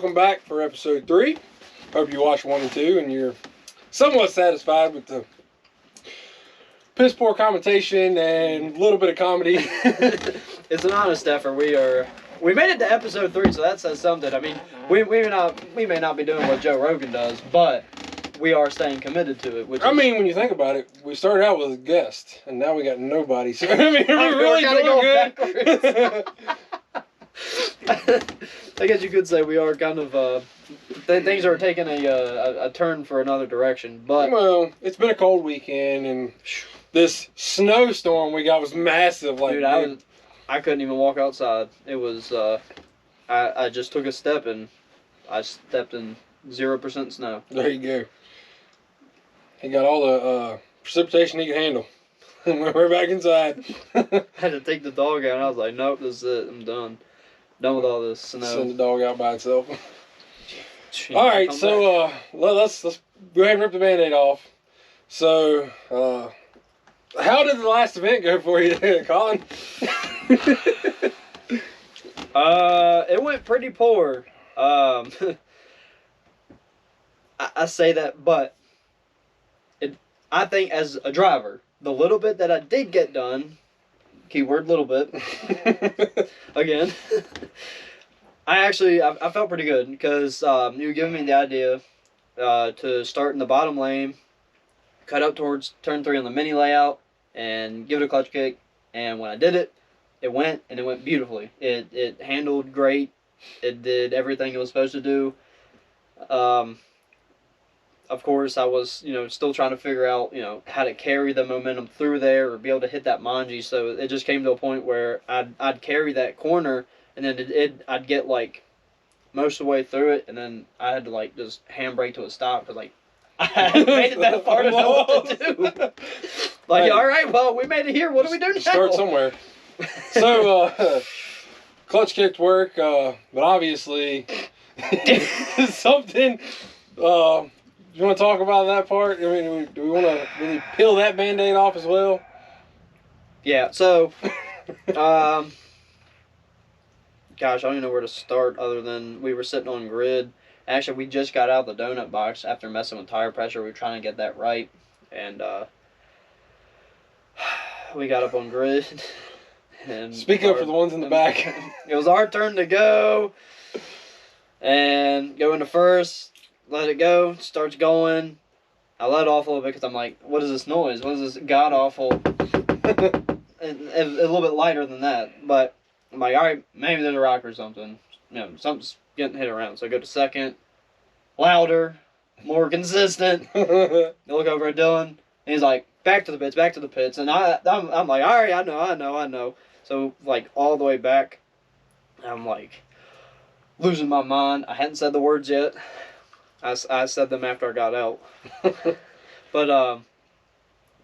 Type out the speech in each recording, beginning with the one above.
welcome back for episode 3. Hope you watched 1 and 2 and you're somewhat satisfied with the piss poor commentation and a little bit of comedy. It's an honest effort. We made it to episode 3, so that says something. I mean, we may not be doing what Joe Rogan does, but we are staying committed to it. I mean, when you think about it, we started out with a guest, and now we got nobody. So I mean, we're really doing good. I guess you could say we are kind of things are taking a turn for another direction. But well, it's been a cold weekend, and this snowstorm we got was massive. Like, dude, I couldn't even walk outside. It was I just took a step and I stepped in 0% snow. There you go. He got all the precipitation he could handle. We're back inside. I had to take the dog out, and I was like, nope, this is it. I'm done. Done with all this snow. Send the dog out by itself. All right, so let's go ahead and rip the Band-Aid off. So, how did the last event go for you, Colin? It went pretty poor. I say that, but I think as a driver, the little bit that I did get done, keyword little bit, again, I felt pretty good because you were giving me the idea to start in the bottom lane, cut up towards turn 3 on the mini layout, and give it a clutch kick. And when I did it, it went beautifully. It handled great. It did everything it was supposed to do. Of course, I was, still trying to figure out, how to carry the momentum through there or be able to hit that manji. So it just came to a point where I'd carry that corner, and then I'd get like most of the way through it, and then I had to like just handbrake to a stop because like I hadn't made it that far to know what to do. Like, hey, all right, well, we made it here. What do we do now? Start somewhere. So clutch kicked work, but obviously something. You want to talk about that part? I mean, do we want to really peel that Band-Aid off as well? Yeah, so, gosh, I don't even know where to start other than we were sitting on grid. Actually, we just got out of the donut box after messing with tire pressure. We were trying to get that right, and we got up on grid. And speak up for the ones in the back. It was our turn to go, and go into first. Let it go, starts going. I let off a little bit because I'm like, what is this noise? What is this god-awful? and a little bit lighter than that. But I'm like, all right, maybe there's a rock or something. Something's getting hit around. So I go to second. Louder. More consistent. I look over at Dylan. And he's like, back to the pits. And I'm like, all right, I know. So, like, all the way back, I'm like, losing my mind. I hadn't said the words yet. I said them after I got out. But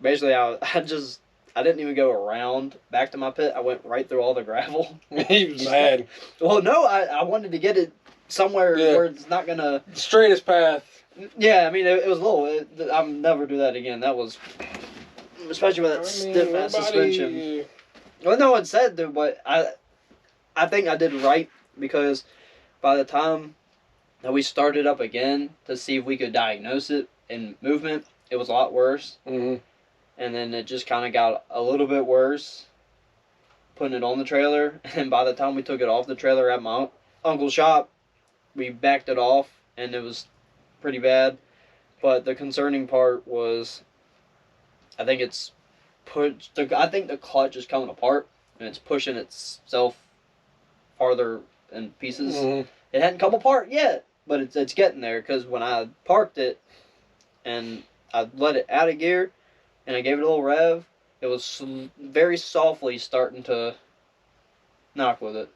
basically I didn't even go around back to my pit. I went right through all the gravel. He was mad. Well, no, I wanted to get it somewhere where it's not gonna straightest path. Yeah, I mean it was a little. I'll never do that again. That was especially with that stiff ass suspension. Well, no one said that, but I think I did right because by the time that we started up again to see if we could diagnose it in movement, it was a lot worse. Mm-hmm. And then it just kind of got a little bit worse, putting it on the trailer. And by the time we took it off the trailer at my uncle's shop, we backed it off, and it was pretty bad. But the concerning part was, I think the clutch is coming apart, and it's pushing itself farther in pieces. Mm-hmm. It hadn't come apart yet, but it's getting there, because when I parked it and I let it out of gear and I gave it a little rev, it was very softly starting to knock with it.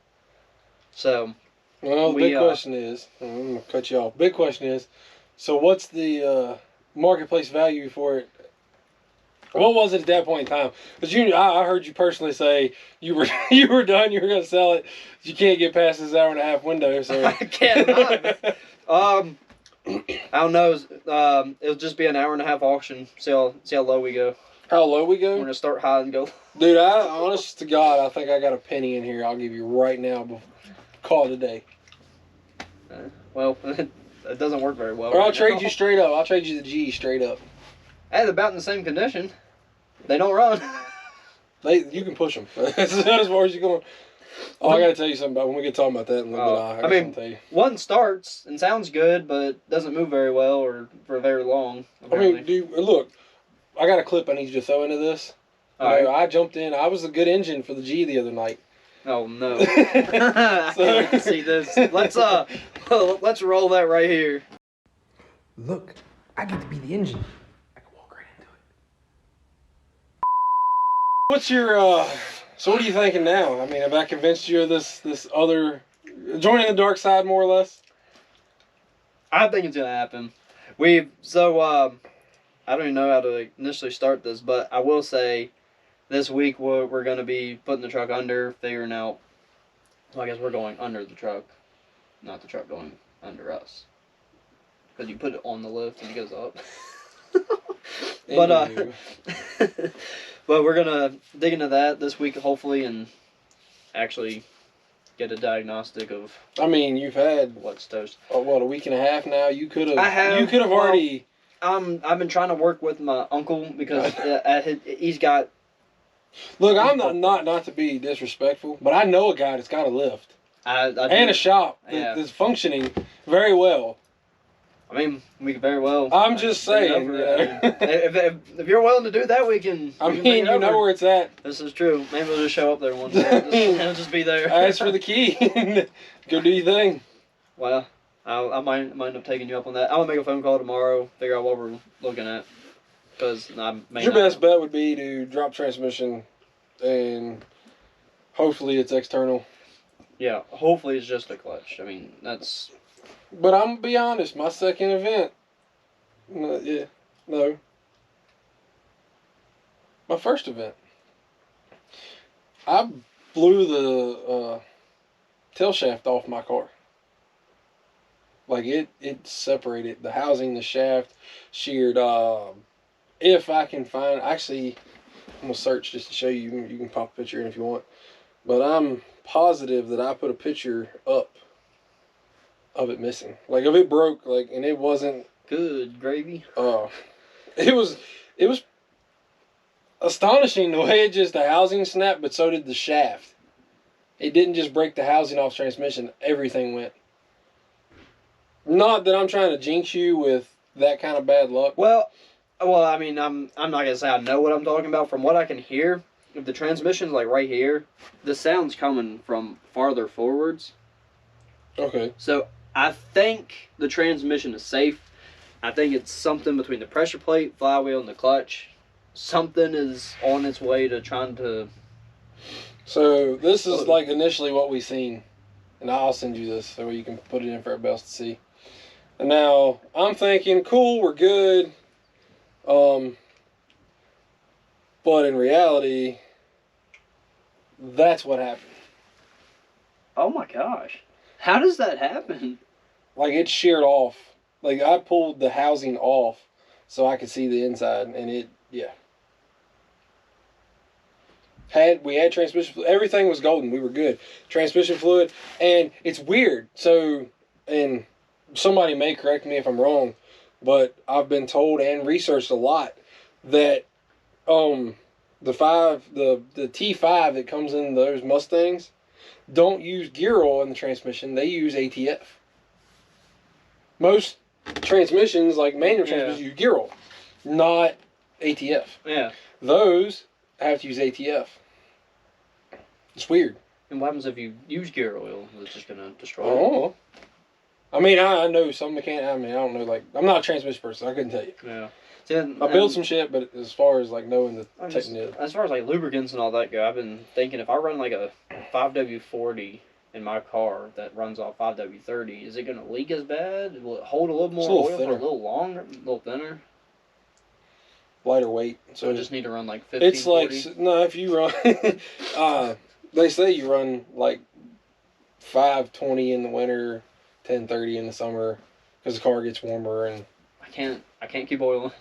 So, well, the big question is, I'm going to cut you off. Big question is, so what's the marketplace value for it? What was it at that point in time? Because I heard you personally say you were done. You were going to sell it. You can't get past this hour-and-a-half window. So I cannot. I don't know. It'll just be an hour-and-a-half auction. See how low we go. How low we go? We're gonna start high and go. Dude, honest to God, I think I got a penny in here. I'll give you right now. Call it a day. Well, it doesn't work very well. Or I'll trade you straight up. I'll trade you the G straight up. Hey, they're about in the same condition. They don't run. You can push them. That's as far as you're going. Oh, I gotta tell you something about when we get talking about that in a little bit. I mean, one starts and sounds good, but doesn't move very well or for very long. Apparently. I mean, dude, look, I got a clip I need you to throw into this. Right. I jumped in. I was a good engine for the G the other night. Oh no! I can't wait to see this. Let's roll that right here. Look, I get to be the engine. I can walk right into it. What's your So what are you thinking now? I mean, have I convinced you of this other joining the dark side more or less? I think it's gonna happen. I don't even know how to initially start this, but I will say this week we're gonna be putting the truck under, figuring out. Well, I guess we're going under the truck, not the truck going under us. Because you put it on the lift and it goes up. But we're gonna dig into that this week, hopefully, and actually get a diagnostic of. I mean, you've had what's toast. A week and a half now. You could have. I have. You could have already. I've been trying to work with my uncle because he's got. Look, I'm not to be disrespectful, but I know a guy that's got a lift and a shop that's functioning very well. I mean, we could very well. I'm just saying. If you're willing to do that, we can. I mean, you know where it's at. This is true. Maybe we'll just show up there one day. I'll just be there. Ask for the key. Go do your thing. Well, I might end up taking you up on that. I'm gonna make a phone call tomorrow, figure out what we're looking at. Because your best bet would be to drop transmission, and hopefully it's external. Yeah, hopefully it's just a clutch. I mean, that's. But I'm gonna be honest, my second event. No. My first event. I blew the tail shaft off my car. Like it separated the housing, the shaft, sheared. If I can find, actually, I'm gonna search just to show you. You can pop a picture in if you want. But I'm positive that I put a picture up of it missing. Like if it broke, and it wasn't good gravy. It was astonishing the way the housing snapped, but so did the shaft. It didn't just break the housing off transmission; everything went. Not that I'm trying to jinx you with that kind of bad luck. Well, I mean, I'm not gonna say I know what I'm talking about. From what I can hear, if the transmission's like right here, the sound's coming from farther forwards. Okay. So I think the transmission is safe. I think it's something between the pressure plate, flywheel, and the clutch. Something is on its way to trying to. So this is like initially what we seen, and I'll send you this so you can put it in for everybody else to see. And now I'm thinking, cool, we're good. But in reality, that's what happened. Oh my gosh. How does that happen? Like it sheared off. Like I pulled the housing off so I could see the inside, and we had transmission fluid. Everything was golden. We were good. Transmission fluid, and it's weird. So, and somebody may correct me if I'm wrong, but I've been told and researched a lot that the T5 that comes in those Mustangs don't use gear oil in the transmission. They use ATF. Most transmissions, like manual transmissions, use gear oil, not ATF. Yeah. Those have to use ATF. It's weird. And what happens if you use gear oil? Is it just going to destroy it? Oh. I mean, I know some mechanic. I mean, I don't know. I'm not a transmission person. I couldn't tell you. Yeah. I build some shit, but as far as knowing the technique. As far as lubricants and all that go, I've been thinking if I run like a 5W40 in my car that runs off 5W30, is it going to leak as bad? Will it hold a little more oil for a little longer, a little thinner? Lighter weight. So I just need to run 15, it's 40? No, if you run, they say you run 520 in the winter, 1030 in the summer, because the car gets warmer and. I can't keep oil.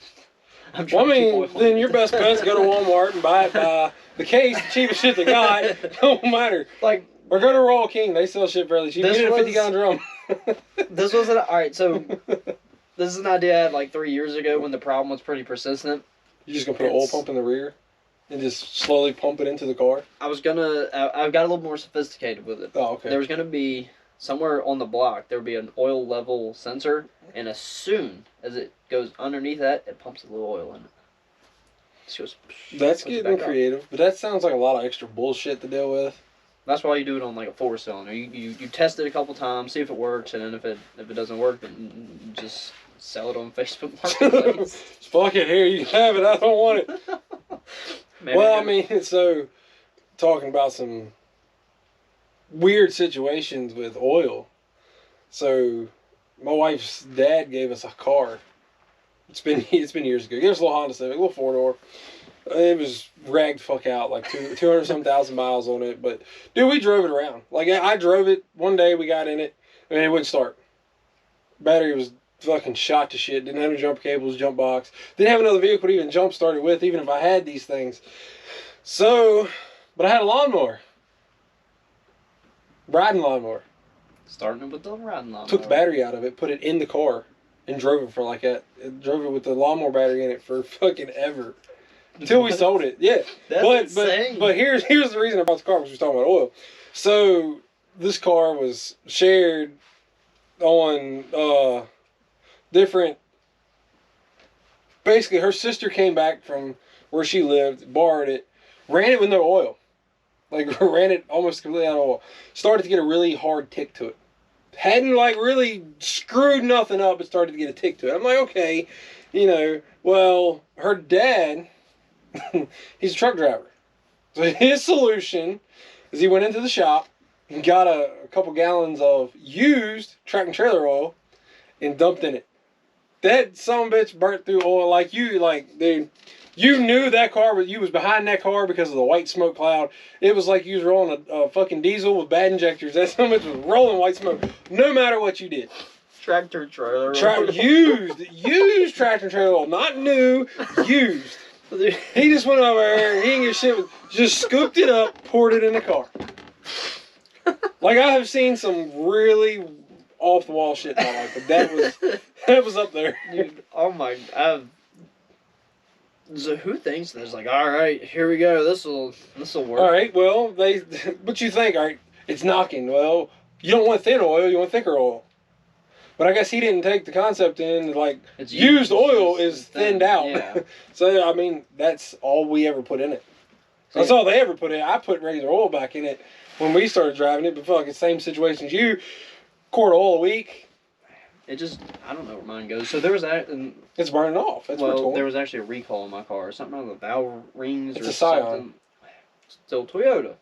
I mean, then your best bet is go to Walmart and buy it by the case, the cheapest shit they got. Don't matter. Or go to Royal King. They sell shit fairly cheap. Get it a 50-gallon drum. This was alright. So this is an idea I had like 3 years ago when the problem was pretty persistent. You just gonna put an oil pump in the rear and just slowly pump it into the car? I've got a little more sophisticated with it. Oh, okay. There was gonna be somewhere on the block. There would be an oil level sensor, and as soon as it goes underneath that, it pumps a little oil in it. Just That's getting creative, but that sounds like a lot of extra bullshit to deal with. That's why you do it on like a 4-cylinder. You test it a couple times, see if it works, and then if it doesn't work, then you just sell it on Facebook Marketplace. Fuck it, here you have it. I don't want it. Well, I mean, so talking about some weird situations with oil. So my wife's dad gave us a car. It's been years ago. He gave us a little Honda Civic, a little 4-door. It was ragged fuck out, like 200-some thousand miles on it. But, dude, we drove it around. Like, I drove it. One day we got in it, and it wouldn't start. Battery was fucking shot to shit. Didn't have any jump cables, jump box. Didn't have another vehicle to even jump start it with, even if I had these things. So, but I had a lawnmower. Riding lawnmower. Starting with the riding lawnmower. Took the battery out of it, put it in the car, and drove it for like that. Drove it with the lawnmower battery in it for fucking ever. Until we sold it, yeah. That's insane. But here's the reason I bought the car, because we were talking about oil. So this car was shared on different. Basically, her sister came back from where she lived, borrowed it, ran it with no oil, like ran it almost completely out of oil. Started to get a really hard tick to it. Hadn't like really screwed nothing up, but started to get a tick to it. I'm like, okay, well, her dad. He's a truck driver. So his solution is he went into the shop and got a couple gallons of used track and trailer oil and dumped in it. That son bitch burnt through oil dude. You knew that car was, you was behind that car because of the white smoke cloud. It was like you was rolling a fucking diesel with bad injectors. That son bitch was rolling white smoke. No matter what you did. Tractor trailer oil. Used tractor trailer oil. Not new, used. He just went over there, he didn't give a shit, just scooped it up, poured it in the car. Like, I have seen some really off-the-wall shit in my life, but that was up there. Dude, oh my, so who thinks this? Like, alright, here we go, this'll work. Alright, well, what you think, alright, it's knocking. Well, you don't want thin oil, you want thicker oil. But I guess he didn't take the concept in, like, used oil is thinned out. Yeah. So, I mean, that's all we ever put in it. That's all they ever put in. I put regular oil back in it when we started driving it, but fucking same situation as you. Quart of oil a week. It just, I don't know where mine goes. So there was that. It's burning off. That's well, there was actually a recall in my car. Something on the valve rings it's or a Scion. something. Still Toyota.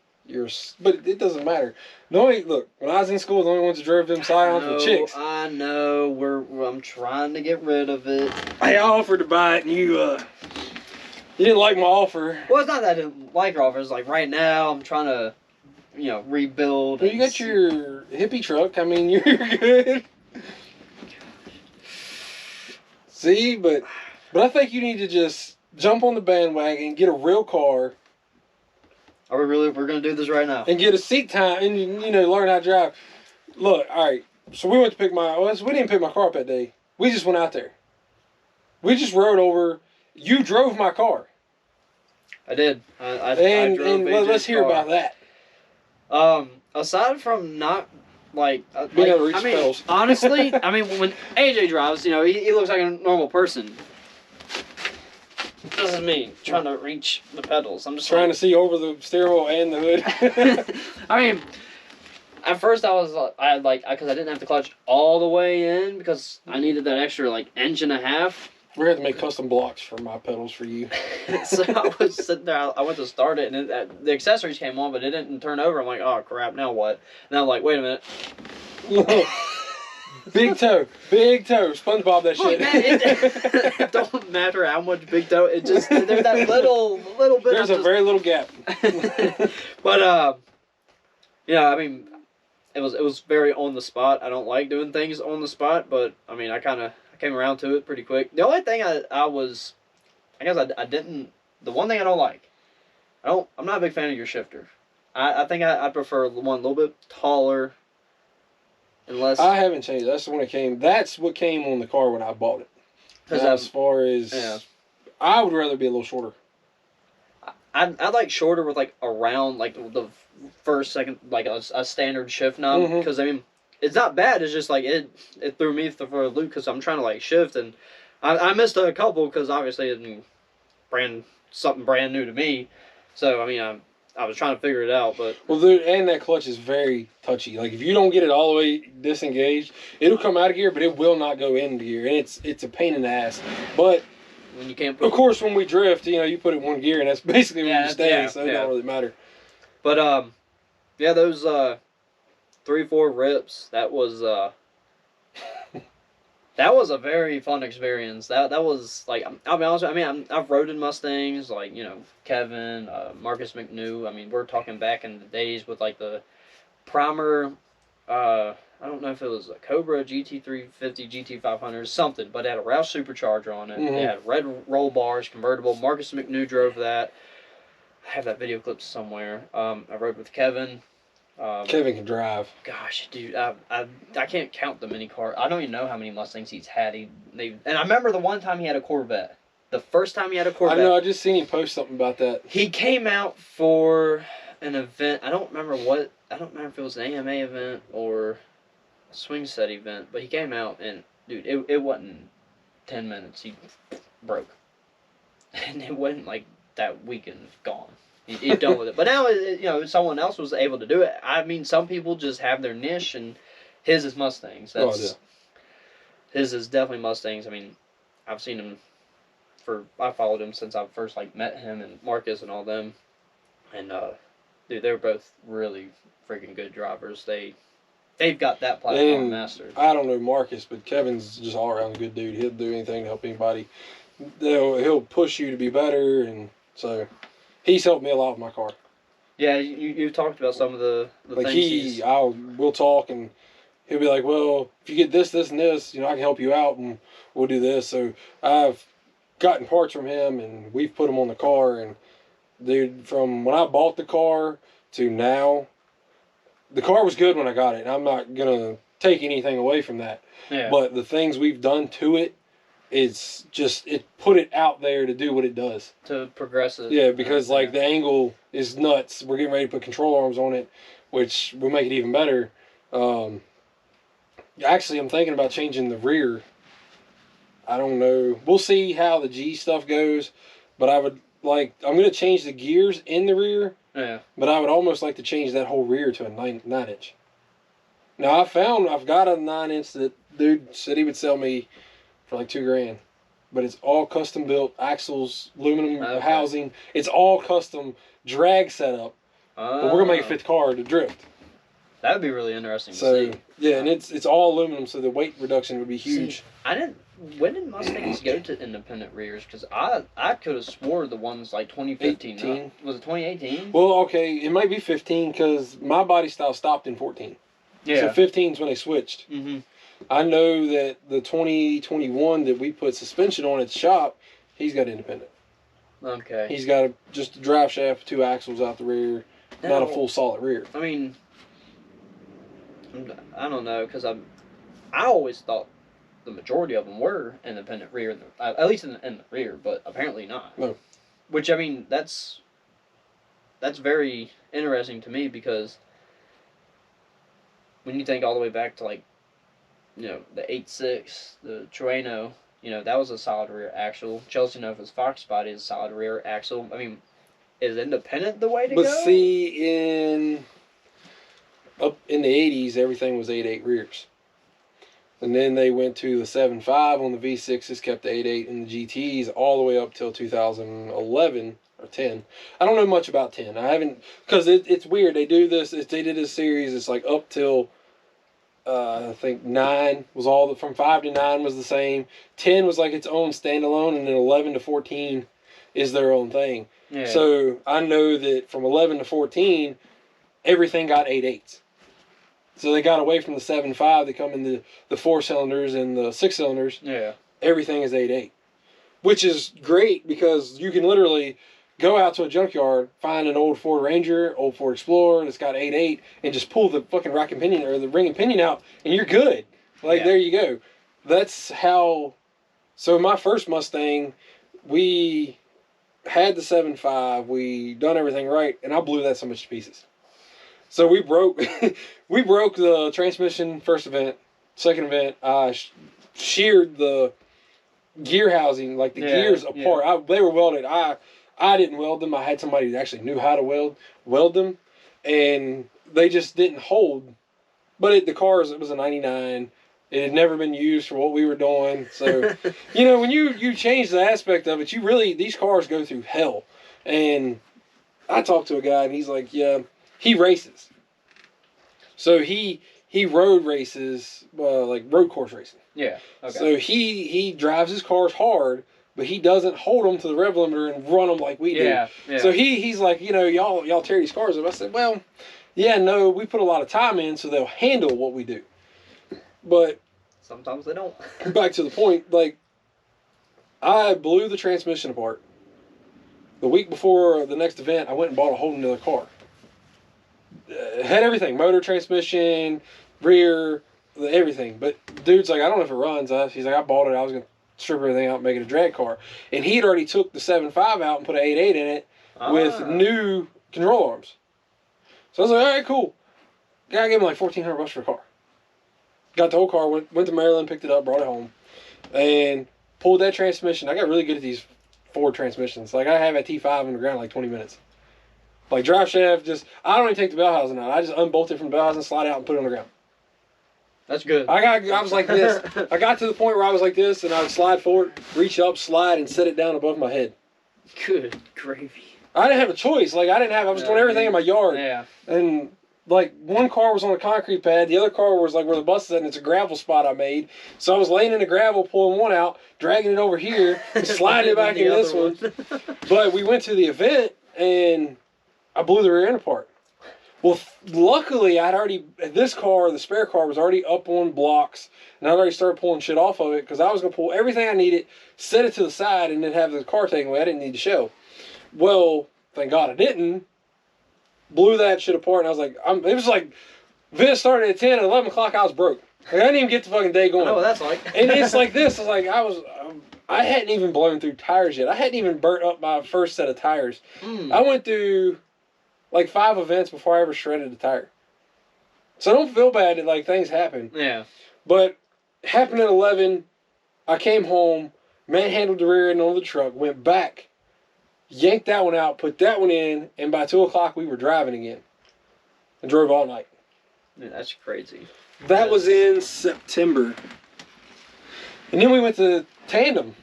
But it doesn't matter. Look, when I was in school, the only ones that drove them Scions were chicks. I know. I'm trying to get rid of it. I offered to buy it, and you didn't like my offer. Well, it's not that I didn't like your offer. It's like right now I'm trying to, rebuild. Well, you got your hippie truck. I mean, you're good. See, but I think you need to just jump on the bandwagon, get a real car. Are we really? We're gonna do this right now. And get a seat time, and learn how to drive. Look, all right. So we went to we didn't pick my car up that day. We just went out there. We just rode over. You drove my car. I did. I drove AJ's let's hear car. about that. Aside from not being able to reach pedals. Honestly, when AJ drives, he looks like a normal person. This is me trying to reach the pedals. I'm just trying to see over the steering wheel and the hood. At first because I didn't have the clutch all the way in because I needed that extra inch and a half. We're going to make custom blocks for my pedals for you. So I was sitting there. I went to start it, and the accessories came on, but it didn't turn over. I'm like, oh crap! Now what? And I'm like, wait a minute. Big toe, SpongeBob that shit. It don't matter how much big toe. It just there's that little bit. There's a very little gap. But it was very on the spot. I don't like doing things on the spot, but I kind of came around to it pretty quick. The only thing I didn't. The one thing I don't like. I'm not a big fan of your shifter. I think I prefer one a little bit taller. Unless I haven't changed. That's the one that came. That's what came on the car when I bought it. As far as I would rather be a little shorter. I like shorter with like around like the first second like a standard shift knob because I mean it's not bad. It's just like it threw me for a loop because I'm trying to like shift and I missed a couple because obviously it's something brand new to me. So I mean I was trying to figure it out, but well, dude, and that clutch is very touchy. Like if you don't get it all the way disengaged, it'll come out of gear, but it will not go into gear, and it's a pain in the ass. But when you can't of course, when we drift, you put it in one gear, and that's basically where you stay, so it don't really matter. But yeah, those 3-4 rips, that was that was a very fun experience. That was like I'll be honest. I mean, I've rode in Mustangs like Kevin, Marcus McNew. I mean, we're talking back in the days with like the primer. I don't know if it was a Cobra GT350, GT500, something, but it had a Roush supercharger on it. It had red roll bars, convertible. Marcus McNew drove that. I have that video clip somewhere. I rode with Kevin. Kevin can drive. Gosh, dude, I can't count the many cars. I don't even know how many Mustangs he's had. And I remember the one time he had a Corvette. The first time he had a Corvette. I know. I just seen him post something about that. He came out for an event. I don't remember if it was an AMA event or a swing set event, but he came out and dude, it wasn't 10 minutes. He broke, and it wasn't like that weekend gone. He's done with it. But now, someone else was able to do it. I mean, some people just have their niche, and his is Mustangs. His is definitely Mustangs. I mean, I've seen him I followed him since I first met him and Marcus and all them, and dude, they're both really freaking good drivers. They've got that platform mastered. I don't know Marcus, but Kevin's just all around a good dude. He'll do anything to help anybody. He'll push you to be better, and so. He's helped me a lot with my car. Yeah, you've talked about some of the things. We'll talk, and he'll be like, well, if you get this, this, and this, I can help you out, and we'll do this. So I've gotten parts from him, and we've put them on the car. And dude, from when I bought the car to now, the car was good when I got it. And I'm not gonna take anything away from that. Yeah. But the things we've done to it. It's just, it put it out there to do what it does. To progress it. Yeah, because the angle is nuts. We're getting ready to put control arms on it, which will make it even better. Actually, I'm thinking about changing the rear. I don't know. We'll see how the G stuff goes, but I'm going to change the gears in the rear. Yeah. But I would almost like to change that whole rear to a 9-inch. Now, I've got a 9-inch that dude said he would sell me for like $2,000, but it's all custom built axles, aluminum housing. It's all custom drag setup. But we're gonna make a fifth car to drift. That would be really interesting to see. Yeah, and it's all aluminum, so the weight reduction would be huge. When did Mustangs go to independent rears? Because I could have swore the ones like 2015. No? Was it 2018? Well, okay, it might be 15 because my body style stopped in 14. Yeah. So 15 is when they switched. Mm-hmm. I know that the 2021 that we put suspension on at the shop, he's got independent. Okay. He's got just a drive shaft, 2 axles out the rear, not a full solid rear. I mean, I don't know, because I always thought the majority of them were independent rear, at least in the rear, but apparently not. No. Which, I mean, that's very interesting to me because when you think all the way back to the 8.6, the Trueno, that was a solid rear axle. Chelsea Nova's Fox body is a solid rear axle. I mean, is independent the way to go? But see, up in the 80s, everything was 8.8 rears. And then they went to the 7.5 on the V6s, kept the 8.8 in the GTs all the way up till 2011 or 10. I don't know much about 10. I haven't, because it's weird. They do this, they did this series, it's like up till I think 9 was from 5 to 9 was the same. 10 was like its own standalone, and then 11 to 14 is their own thing. Yeah. So I know that from 11 to 14, everything got 8.8s. So they got away from the 7.5 that come in the 4 cylinders and the 6 cylinders. Yeah. Everything is 8.8, which is great because you can literally go out to a junkyard, find an old Ford Ranger, old Ford Explorer that's got 8.8, and just pull the fucking rack and pinion or the ring and pinion out, and you're good. Like, there you go. That's how. So my first Mustang, we had the 7.5, we done everything right, and I blew that so much to pieces. So we broke the transmission first event. Second event, I sheared the gear housing, like the gears apart. They were welded. I didn't weld them. I had somebody that actually knew how to weld them, and they just didn't hold. But it was a 99. It had never been used for what we were doing. So, when you change the aspect of it, these cars go through hell. And I talked to a guy, and he's like, yeah, he races. So he road races, like road course racing. Yeah. Okay. So he drives his cars hard, but he doesn't hold them to the rev limiter and run them like we do. Yeah. So he's like, y'all tear these cars up. I said, well, yeah, no, we put a lot of time in, so they'll handle what we do. But sometimes they don't. Back to the point, like, I blew the transmission apart. The week before the next event, I went and bought a whole nother car. Had everything, motor, transmission, rear, everything. But dude's like, I don't know if it runs. He's like, I bought it. I was going to strip everything out and make it a drag car. And he'd already took the 7.5 out and put an 8.8 in it with new control arms. So I was like, all right, cool. Guy gave me like $1,400 for a car. Got the whole car, went to Maryland, picked it up, brought it home, and pulled that transmission. I got really good at these Ford transmissions. Like, I have a T5 in the ground in like 20 minutes. Like, drive shaft, I don't even take the bell housing out. I just unbolt it from the bell housing, slide it out, and put it on the ground. That's good. I was like this. I got to the point where I was like this, and I would slide forward, reach up, slide, and set it down above my head. Good gravy. I didn't have a choice. Like, I was doing everything in my yard. Yeah. And, like, one car was on a concrete pad, the other car was, like, where the bus is at, and it's a gravel spot I made. So I was laying in the gravel, pulling one out, dragging it over here, and sliding it back in this one. But we went to the event, and I blew the rear end apart. Well, luckily, the spare car was already up on blocks, and I'd already started pulling shit off of it, because I was going to pull everything I needed, set it to the side, and then have the car taken away. I didn't need the shell. Well, thank God I didn't. Blew that shit apart, and I was like, it was like, Vince started at 10, at 11 o'clock, I was broke. Like, I didn't even get the fucking day going. I know what that's like. And it's like this, it's like, I hadn't even blown through tires yet. I hadn't even burnt up my first set of tires. I went through like 5 events before I ever shredded a tire. So don't feel bad that, like, things happen. Yeah. But it happened at 11, I came home, manhandled the rear end on the truck, went back, yanked that one out, put that one in, and by 2 o'clock we were driving again. And drove all night. Man, that's crazy. That was in September. And then we went to Tandem.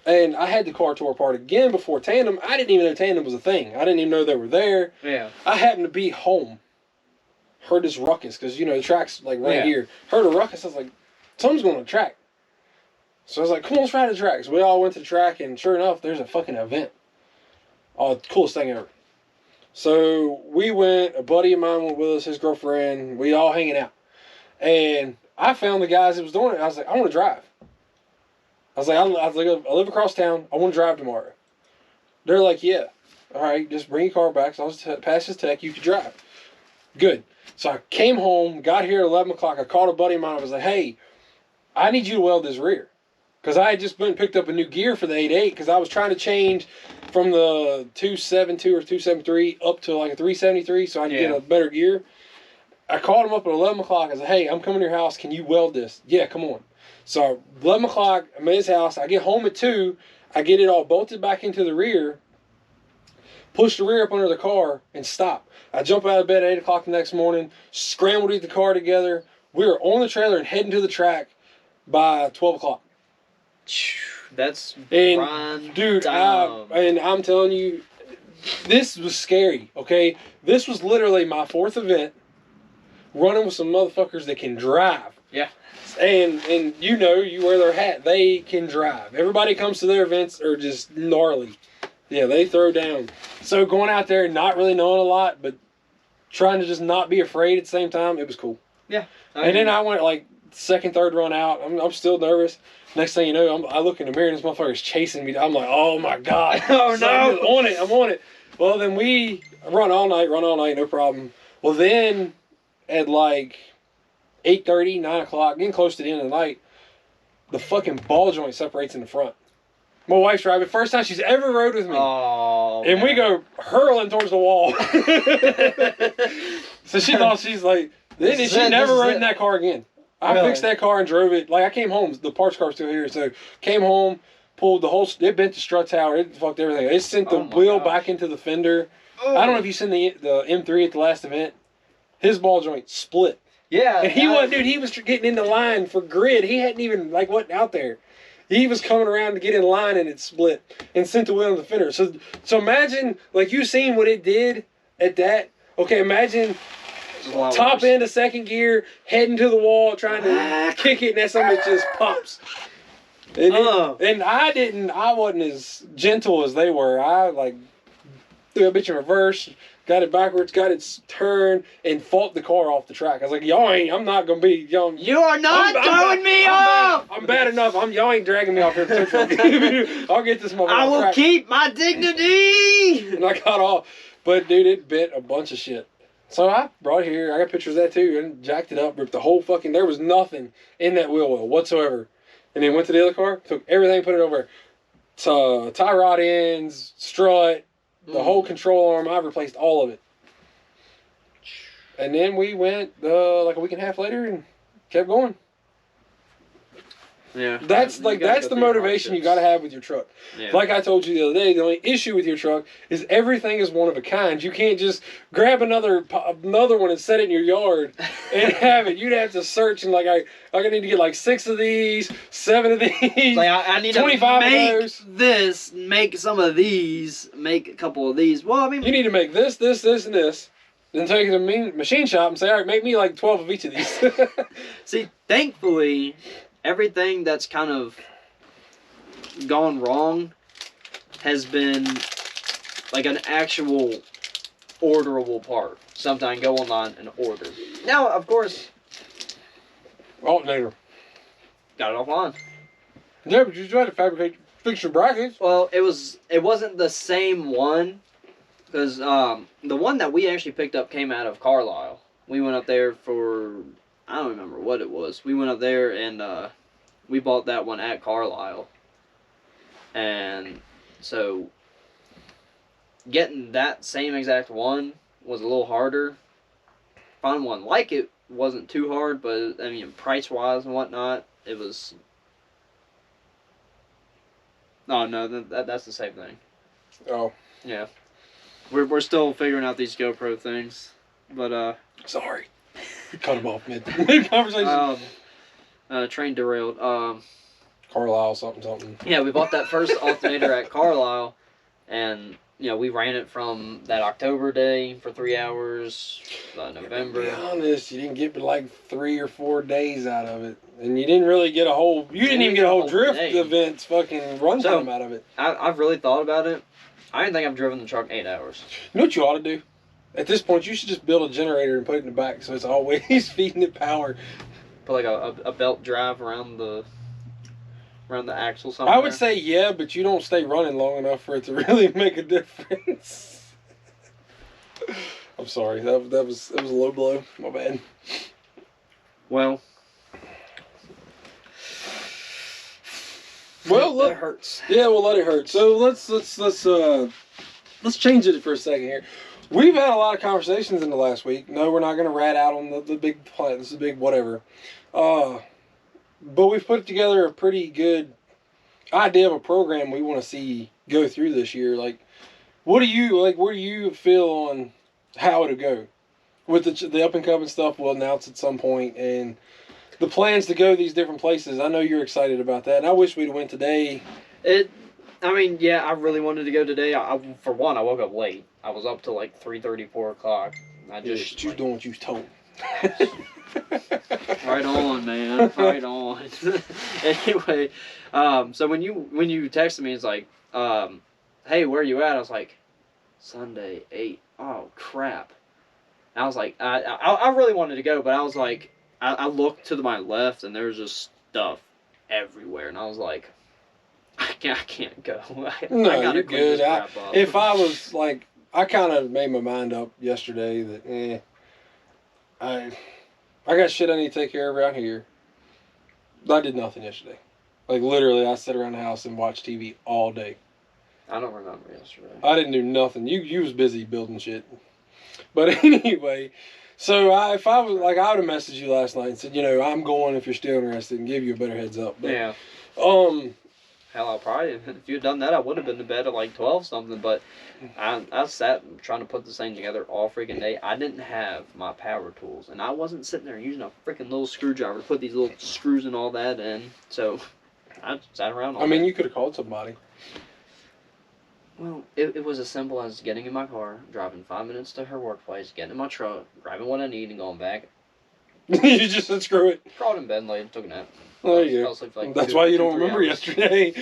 And I had the car tore apart again before Tandem. I didn't even know Tandem was a thing. I didn't even know they were there. Yeah. I happened to be home. Heard this ruckus, because, the track's like right here. Heard a ruckus. I was like, something's going on the track. So I was like, come on, let's ride the track. So we all went to the track, and sure enough, there's a fucking event. Oh, coolest thing ever. So we went, a buddy of mine went with us, his girlfriend, we all hanging out. And I found the guys that was doing it. I was like, I want to drive. I was like, I live across town. I want to drive tomorrow. They're like, yeah. All right, just bring your car back. So I was past his tech, you could drive. Good. So I came home, got here at 11 o'clock. I called a buddy of mine. I was like, hey, I need you to weld this rear. Because I had just picked up a new gear for the 8.8, because I was trying to change from the 272 or 273 up to like a 373 so I could get a better gear. I called him up at 11 o'clock. I said, hey, I'm coming to your house. Can you weld this? Yeah, come on. So 11 o'clock, I'm at his house. I get home at 2. I get it all bolted back into the rear, push the rear up under the car, and stop. I jump out of bed at 8 o'clock the next morning, scramble to get the car together. We were on the trailer and heading to the track by 12 o'clock. That's dude, and I'm telling you, this was scary, okay? This was literally my 4th event, running with some motherfuckers that can drive. Yeah. And you wear their hat. They can drive. Everybody comes to their events are just gnarly. Yeah, they throw down. So going out there and not really knowing a lot, but trying to just not be afraid at the same time, it was cool. Yeah. And then I went, like, second, third run out. I'm still nervous. Next thing you know, I look in the mirror and this motherfucker's chasing me. I'm like, oh my God. Oh, So no. I'm on it. Well, then we run all night, no problem. Well, then at like 8:30, 9 o'clock, getting close to the end of the night, the fucking ball joint separates in the front. My wife's driving. First time she's ever rode with me. Oh, and man. we go hurling towards the wall. So she thought she's like, then she never rode in that car again. I fixed that car and drove it. Like, I came home. The parts car's still here. So, came home, pulled the whole... It bent the strut tower. It fucked everything. It sent the wheel back into the fender. Oh. I don't know if you seen the M3 at the last event. His ball joint split. Yeah. And he was getting into line for grid. He hadn't even, like, wasn't out there. He was coming around to get in line and it split and sent the wheel into the fender. So imagine, like, you seen what it did at that. Okay, imagine top end of second gear, heading to the wall, trying to kick it, and that something just pops. And, I wasn't as gentle as they were. I, like, threw a bitch in reverse, got it backwards, got it turned, and fought the car off the track. I was like, I'm not going to be, You are not throwing me off! I'm bad enough. Y'all ain't dragging me off here. I'll get this motherfucker. I will keep my dignity! And I got off. But, dude, it bit a bunch of shit. So I brought it here. I got pictures of that, too, and jacked it up, ripped the whole fucking... There was nothing in that wheel well whatsoever. And then went to the other car, took everything, put it over to tie rod ends, strut, the whole control arm. I replaced all of it. And then we went like a week and a half later and kept going. Yeah. That's the motivation you got to have with your truck. Yeah. Like I told you the other day, the only issue with your truck is everything is one of a kind. You can't just grab another one and set it in your yard and have it. You'd have to search and like I need to get like 6 of these, 7 of these. Like I need 25 to make of those. This, make some of these, make a couple of these. Well, I mean, you need to make this, and this. Then take it to the machine shop and say, all right, make me like 12 of each of these. See, thankfully, everything that's kind of gone wrong has been like an actual orderable part. Something go online and order. Now, of course, alternator. Got it offline. Yeah, but you tried to fix your brackets. Well, it wasn't the same one, because the one that we actually picked up came out of Carlisle. We went up there for, I don't remember what it was. We went up there and we bought that one at Carlisle. And so getting that same exact one was a little harder. Finding one like it wasn't too hard, but I mean, price-wise and whatnot, it was... Oh, no, that's the same thing. Oh. Yeah. We're still figuring out these GoPro things, but sorry. Cut them off mid-conversation. Train derailed. Carlisle something. Yeah, we bought that first alternator at Carlisle, and we ran it from that October day for 3 hours, November. To be honest, you didn't get but like 3 or 4 days out of it, and you didn't really get a whole. You didn't even get a whole drift event's fucking runtime out of it. I've really thought about it. I didn't think I've driven the truck 8 hours. You know what you ought to do? At this point, you should just build a generator and put it in the back so it's always feeding it power. Put like a belt drive around the axle somewhere. I would say yeah, but you don't stay running long enough for it to really make a difference. I'm sorry, that was a low blow. My bad. Well, look, that hurts. Yeah, we'll let it hurt. So let's change it for a second here. We've had a lot of conversations in the last week. No, we're not going to rat out on the big plan. This is big whatever. But we've put together a pretty good idea of a program we want to see go through this year. Like, where do you feel on how it'll go? With the up and coming stuff, we'll announce at some point, and the plans to go these different places. I know you're excited about that, and I wish we'd went today. I mean, yeah, I really wanted to go today. For one, I woke up late. I was up till like 3:30, 4 o'clock. You doing what you was told. Right on, man. Right on. Anyway, so when you texted me, it's like, hey, where are you at? I was like, Sunday 8. Oh crap. And I was like, I really wanted to go, but I was like, I looked to my left and there was just stuff everywhere, and I was like, I can't go. No, I gotta you're clean good. this crap up. If I was like, I kind of made my mind up yesterday that I got shit I need to take care of around here. I did nothing yesterday. Like literally, I sat around the house and watched TV all day. I don't remember yesterday. I didn't do nothing. You was busy building shit. But anyway, so if I was like, I would have messaged you last night and said, I'm going if you're still interested and give you a better heads up. But, yeah. Hell, I probably, if you had done that, I would have been to bed at like 12 something. But I sat trying to put this thing together all freaking day. I didn't have my power tools, and I wasn't sitting there using a freaking little screwdriver to put these little screws and all that in. So I sat around all day. You could have called somebody. Well, it was as simple as getting in my car, driving 5 minutes to her workplace, getting in my truck, grabbing what I need, and going back. You just said screw it. Crawled in bed and laid, took a nap. There you go. Like That's why you don't remember yesterday.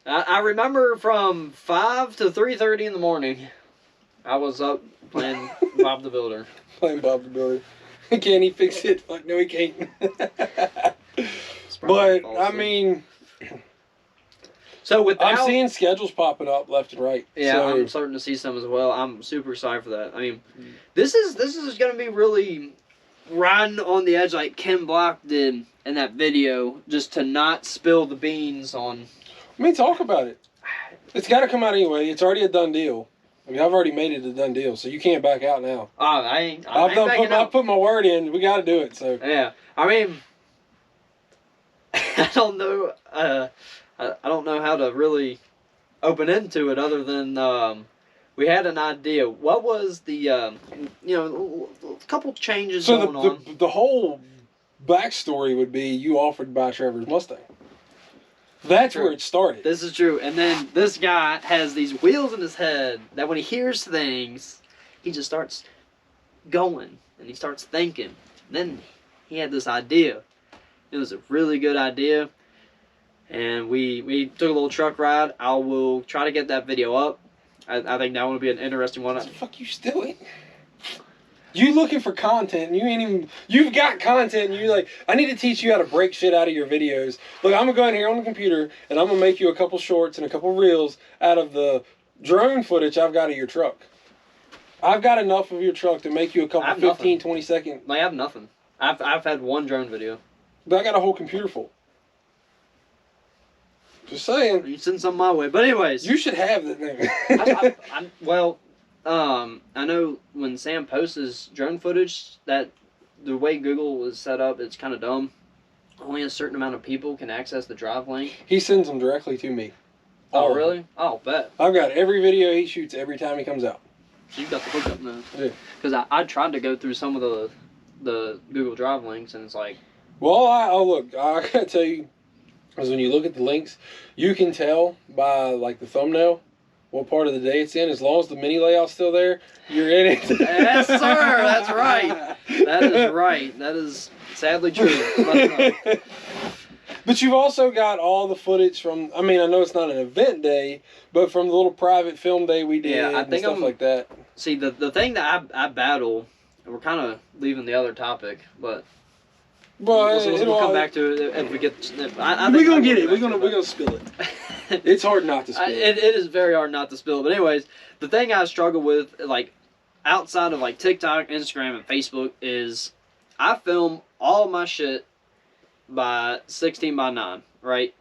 I remember from 5 to 3:30 in the morning. I was up playing Bob the Builder. Playing Bob the Builder. Can he fix it? Like, no, he can't. But, so I'm seeing schedules popping up left and right. Yeah, so. I'm starting to see some as well. I'm super excited for that. This is going to be really riding on the edge like Ken Block did in that video, just to not spill the beans on. Talk about it. It's got to come out anyway. It's already a done deal. I've already made it a done deal, so you can't back out now. I've put my word in. We got to do it. So yeah, I don't know. I don't know how to really open into it other than we had an idea. What was the a couple changes going on? The whole backstory would be you offered to buy Trevor's Mustang. That's where it started. This is true. And then this guy has these wheels in his head that when he hears things, he just starts going and he starts thinking. And then he had this idea. It was a really good idea. And we took a little truck ride. I will try to get that video up. I think that one will be an interesting one. What the fuck you still ain't? You looking for content and you ain't even... You've got content and you're like, I need to teach you how to break shit out of your videos. Look, I'm going to go in here on the computer and I'm going to make you a couple shorts and a couple reels out of the drone footage I've got of your truck. I've got enough of your truck to make you a couple 15, 20 second... I have nothing. I've had one drone video. But I got a whole computer full. Just saying. You send something my way. But anyways. You should have that thing. I know when Sam posts his drone footage, that the way Google is set up, it's kind of dumb. Only a certain amount of people can access the drive link. He sends them directly to me. Oh, really? Oh, bet. I've got every video he shoots every time he comes out. So you've got the hookup now. Yeah. Because I tried to go through some of the Google Drive links, and it's like... Well, look, I gotta tell you, because when you look at the links, you can tell by, like, the thumbnail what part of the day it's in. As long as the mini layout's still there, you're in it. Yes, sir. That's right. That is right. That is sadly true. But you've also got all the footage from, I know it's not an event day, but from the little private film day we did and stuff like that. See, the thing that I battle, and we're kind of leaving the other topic, but... we'll come back to it if we get. We're gonna get it. We're gonna spill it. It's hard not to spill it. It is very hard not to spill it. But anyways, the thing I struggle with, like outside of like TikTok, Instagram, and Facebook, is I film all my shit by 16:9. Right.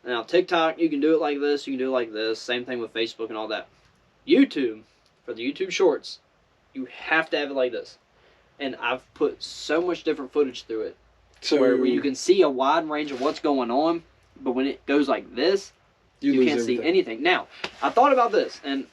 Now TikTok, you can do it like this. You can do it like this. Same thing with Facebook and all that. YouTube, for the YouTube Shorts, you have to have it like this. And I've put so much different footage through it, where you can see a wide range of what's going on, but when it goes like this, you can't see anything. Now, I thought about this, and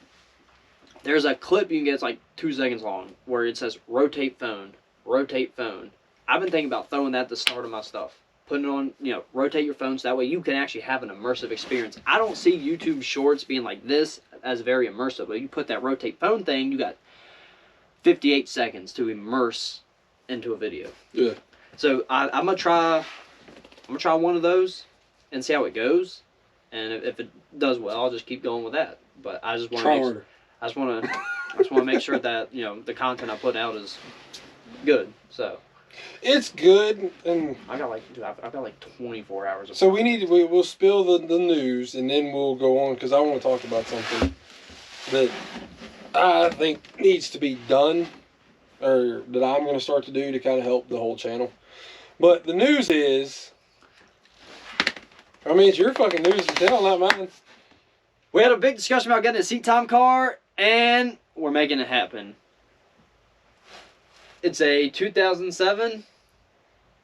there's a clip you can get, it's like 2 seconds long, where it says, rotate phone, rotate phone. I've been thinking about throwing that at the start of my stuff. Putting it on, rotate your phone so that way you can actually have an immersive experience. I don't see YouTube Shorts being like this as very immersive, but you put that rotate phone thing, you got 58 seconds to immerse into a video. Yeah. So I'm gonna try one of those and see how it goes, and if it does well, I'll just keep going with that. But I just want to make sure that the content I put out is good. So It's good, and I got like, dude, I've got like 24 hours of so we'll spill the news, and then we'll go on, because I want to talk about something that I think needs to be done, or that I'm going to start to do to kind of help the whole channel. But the news is, I mean, it's your fucking news to tell, not mine. We had a big discussion about getting a seat time car, and we're making it happen. It's a 2007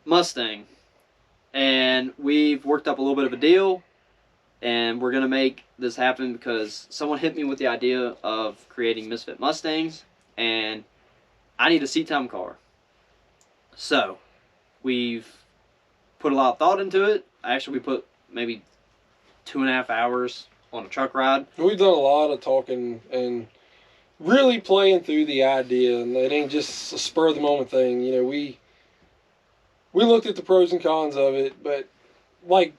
Mustang, and we've worked up a little bit of a deal, and we're going to make this happen because someone hit me with the idea of creating Misfit Mustangs, and I need a seat time car. So, we've put a lot of thought into it. Actually, we put maybe 2.5 hours on a truck ride. We've done a lot of talking and really playing through the idea, and it ain't just a spur of the moment thing. You know, we looked at the pros and cons of it, but like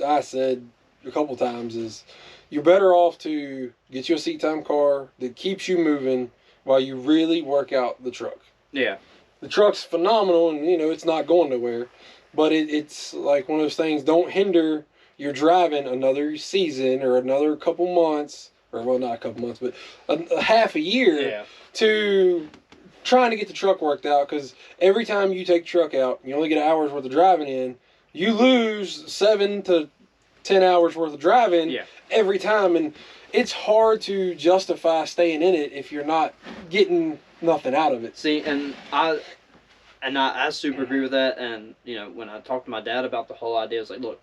I said a couple times, is you're better off to get you a seat time car that keeps you moving while you really work out the truck. Yeah. The truck's phenomenal, and you know it's not going nowhere, but it's like one of those things. Don't hinder your driving another season or another couple months, or well, not a couple months, but a half a year to trying to get the truck worked out. Because every time you take the truck out, you only get an hour's worth of driving in. You lose 7 to 10 hours worth of driving every time, and it's hard to justify staying in it if you're not getting nothing out of it. See, and I super agree with that. And you know, when I talked to my dad about the whole idea, it's like, look,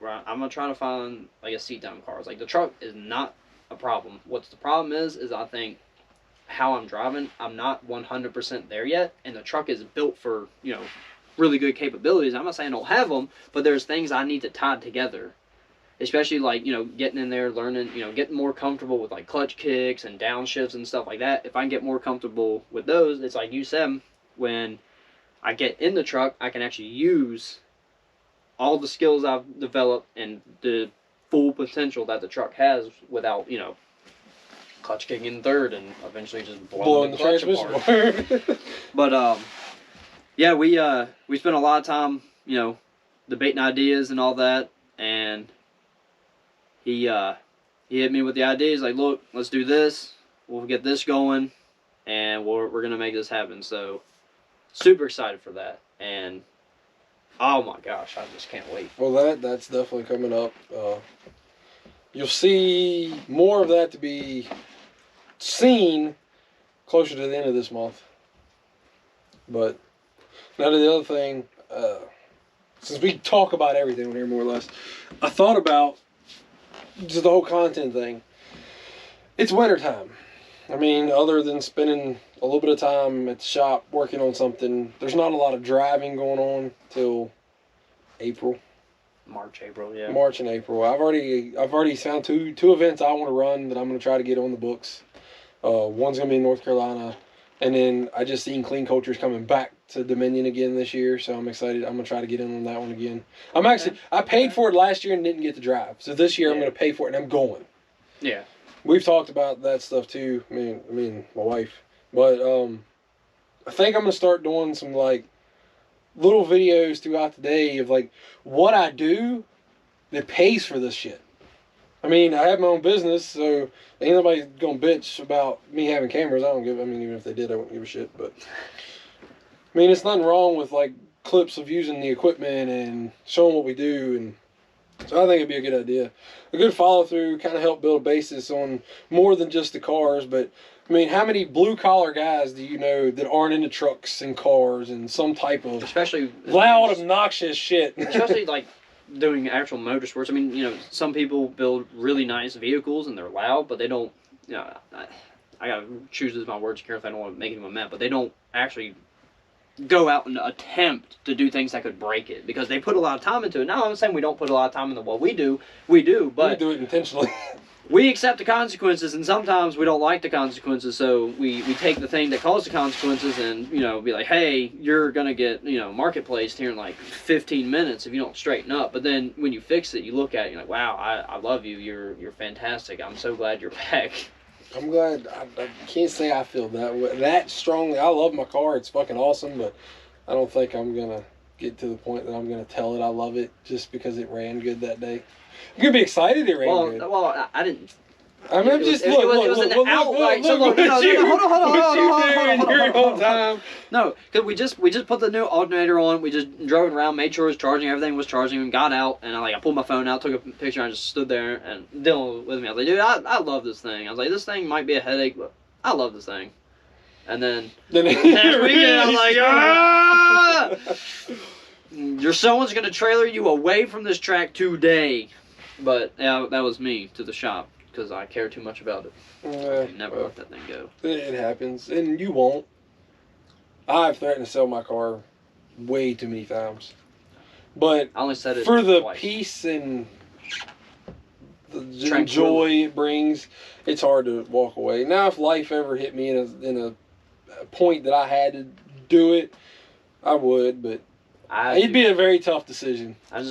I'm gonna try to find like a seat down car. It's like the truck is not a problem. What's the problem is I think how I'm driving, I'm not 100% there yet, and the truck is built for, you know, really good capabilities. I'm not saying I don't have them, but there's things I need to tie together. Especially like, you know, getting in there, learning, you know, getting more comfortable with like clutch kicks and downshifts and stuff like that. If I can get more comfortable with those, it's like you said, when I get in the truck, I can actually use all the skills I've developed and the full potential that the truck has without, you know, clutch kicking in third and eventually just blowing the clutch apart. But yeah, we spent a lot of time, you know, debating ideas and all that, and he hit me with the idea. He's like, look, let's do this. We'll get this going, and we're gonna make this happen. So super excited for that, and oh my gosh, I just can't wait. Well, that's definitely coming up. You'll see more of that to be seen closer to the end of this month. But now to the other thing, since we talk about everything on here more or less, I thought about just the whole content thing. It's wintertime. I mean, other than spending a little bit of time at the shop working on something, there's not a lot of driving going on till April. March, April, yeah. March and April. I've already found two events I want to run that I'm going to try to get on the books. One's going to be in North Carolina, and then I just seen Clean Culture's coming back to Dominion again this year, so I'm excited. I'm going to try to get in on that one again. I paid for it last year and didn't get to drive, so this year I'm going to pay for it and I'm going. Yeah. We've talked about that stuff too, me and my wife. But I think I'm going to start doing some like little videos throughout the day of like what I do that pays for this shit. I mean, I have my own business, so ain't nobody gonna bitch about me having cameras. Even if they did, I wouldn't give a shit. But I mean, it's nothing wrong with like clips of using the equipment and showing what we do, and so I think it'd be a good idea. A good follow through, kind of help build a basis on more than just the cars. But I mean, how many blue collar guys do you know that aren't into trucks and cars and some type of especially loud, obnoxious shit? Especially like doing actual motorsports. I mean, you know, some people build really nice vehicles and they're loud, but they don't, you know, I gotta choose my words here if I don't want to make anyone mad, but they don't actually go out and attempt to do things that could break it because they put a lot of time into it. Now, I'm saying we don't put a lot of time into what we do, but we do it intentionally. We accept the consequences, and sometimes we don't like the consequences, so we take the thing that caused the consequences and, you know, be like, hey, you're going to get, you know, marketplaced here in like 15 minutes if you don't straighten up. But then when you fix it, you look at it, you're like, wow, I love you. You're fantastic. I'm so glad you're back. I'm glad. I can't say I feel that strongly. I love my car. It's fucking awesome, but I don't think I'm gonna get to the point that I'm gonna tell it I love it just because it ran good that day. I'm gonna be excited it ran good. Well, I didn't. I mean, It was an outlight. So look, no, hold on. In your own time. No, because we just put the new alternator on. We just drove it around, made sure it was charging. Everything was charging. And got out, and I pulled my phone out, took a picture, and I just stood there. And Dylan with me. I was like, dude, I love this thing. I was like, this thing might be a headache, but I love this thing. And then next weekend, I was like, ah! Your someone's gonna trailer you away from this track today. But yeah, that was me to the shop. Because I care too much about it. I never let that thing go. It happens, and you won't. I've threatened to sell my car way too many times. But I only said it for the twice. peace and the joy it brings, it's hard to walk away. Now, if life ever hit me in a point that I had to do it, I would, but it'd be a very tough decision. I'd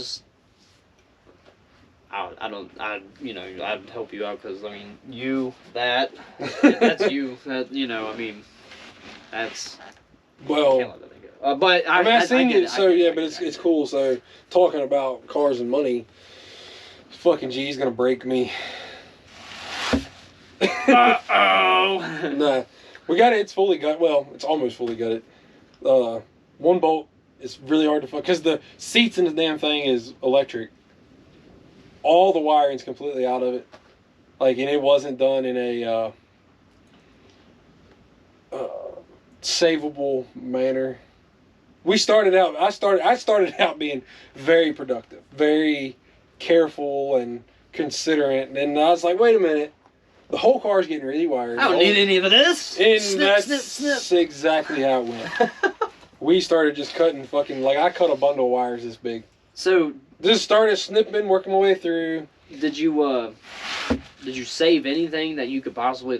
help you out because, I mean, that's you. That's. Well, can't let that thing go. But I've seen it, but it's it's cool. So, talking about cars and money, fucking G's gonna break me. Uh-oh. Nah, we got it. It's fully gutted. Well, it's almost fully gutted. One bolt is really hard to fuck because the seats in the damn thing is electric. All the wiring's completely out of it, and it wasn't done in a savable manner. I started out being very productive, very careful and considerate, and then I was like, wait a minute, the whole car's getting rewired. I don't need any of this. And snip, that's snip, snip. exactly how it went. We started just cutting I cut a bundle of wires this big. So just started snipping, working my way through. Did you save anything that you could possibly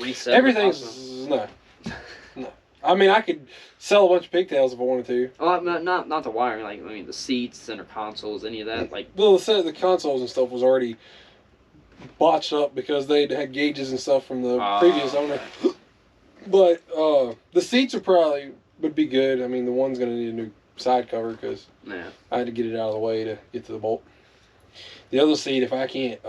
resell? Everything's no. I mean, I could sell a bunch of pigtails if I wanted to. Oh, not the wiring. The seats, center consoles, any of that. Well, the consoles and stuff was already botched up because they had gauges and stuff from the previous owner. But the seats would be good. I mean, the one's gonna need a new side cover because I had to get it out of the way to get to the bolt. The other seat, if I can't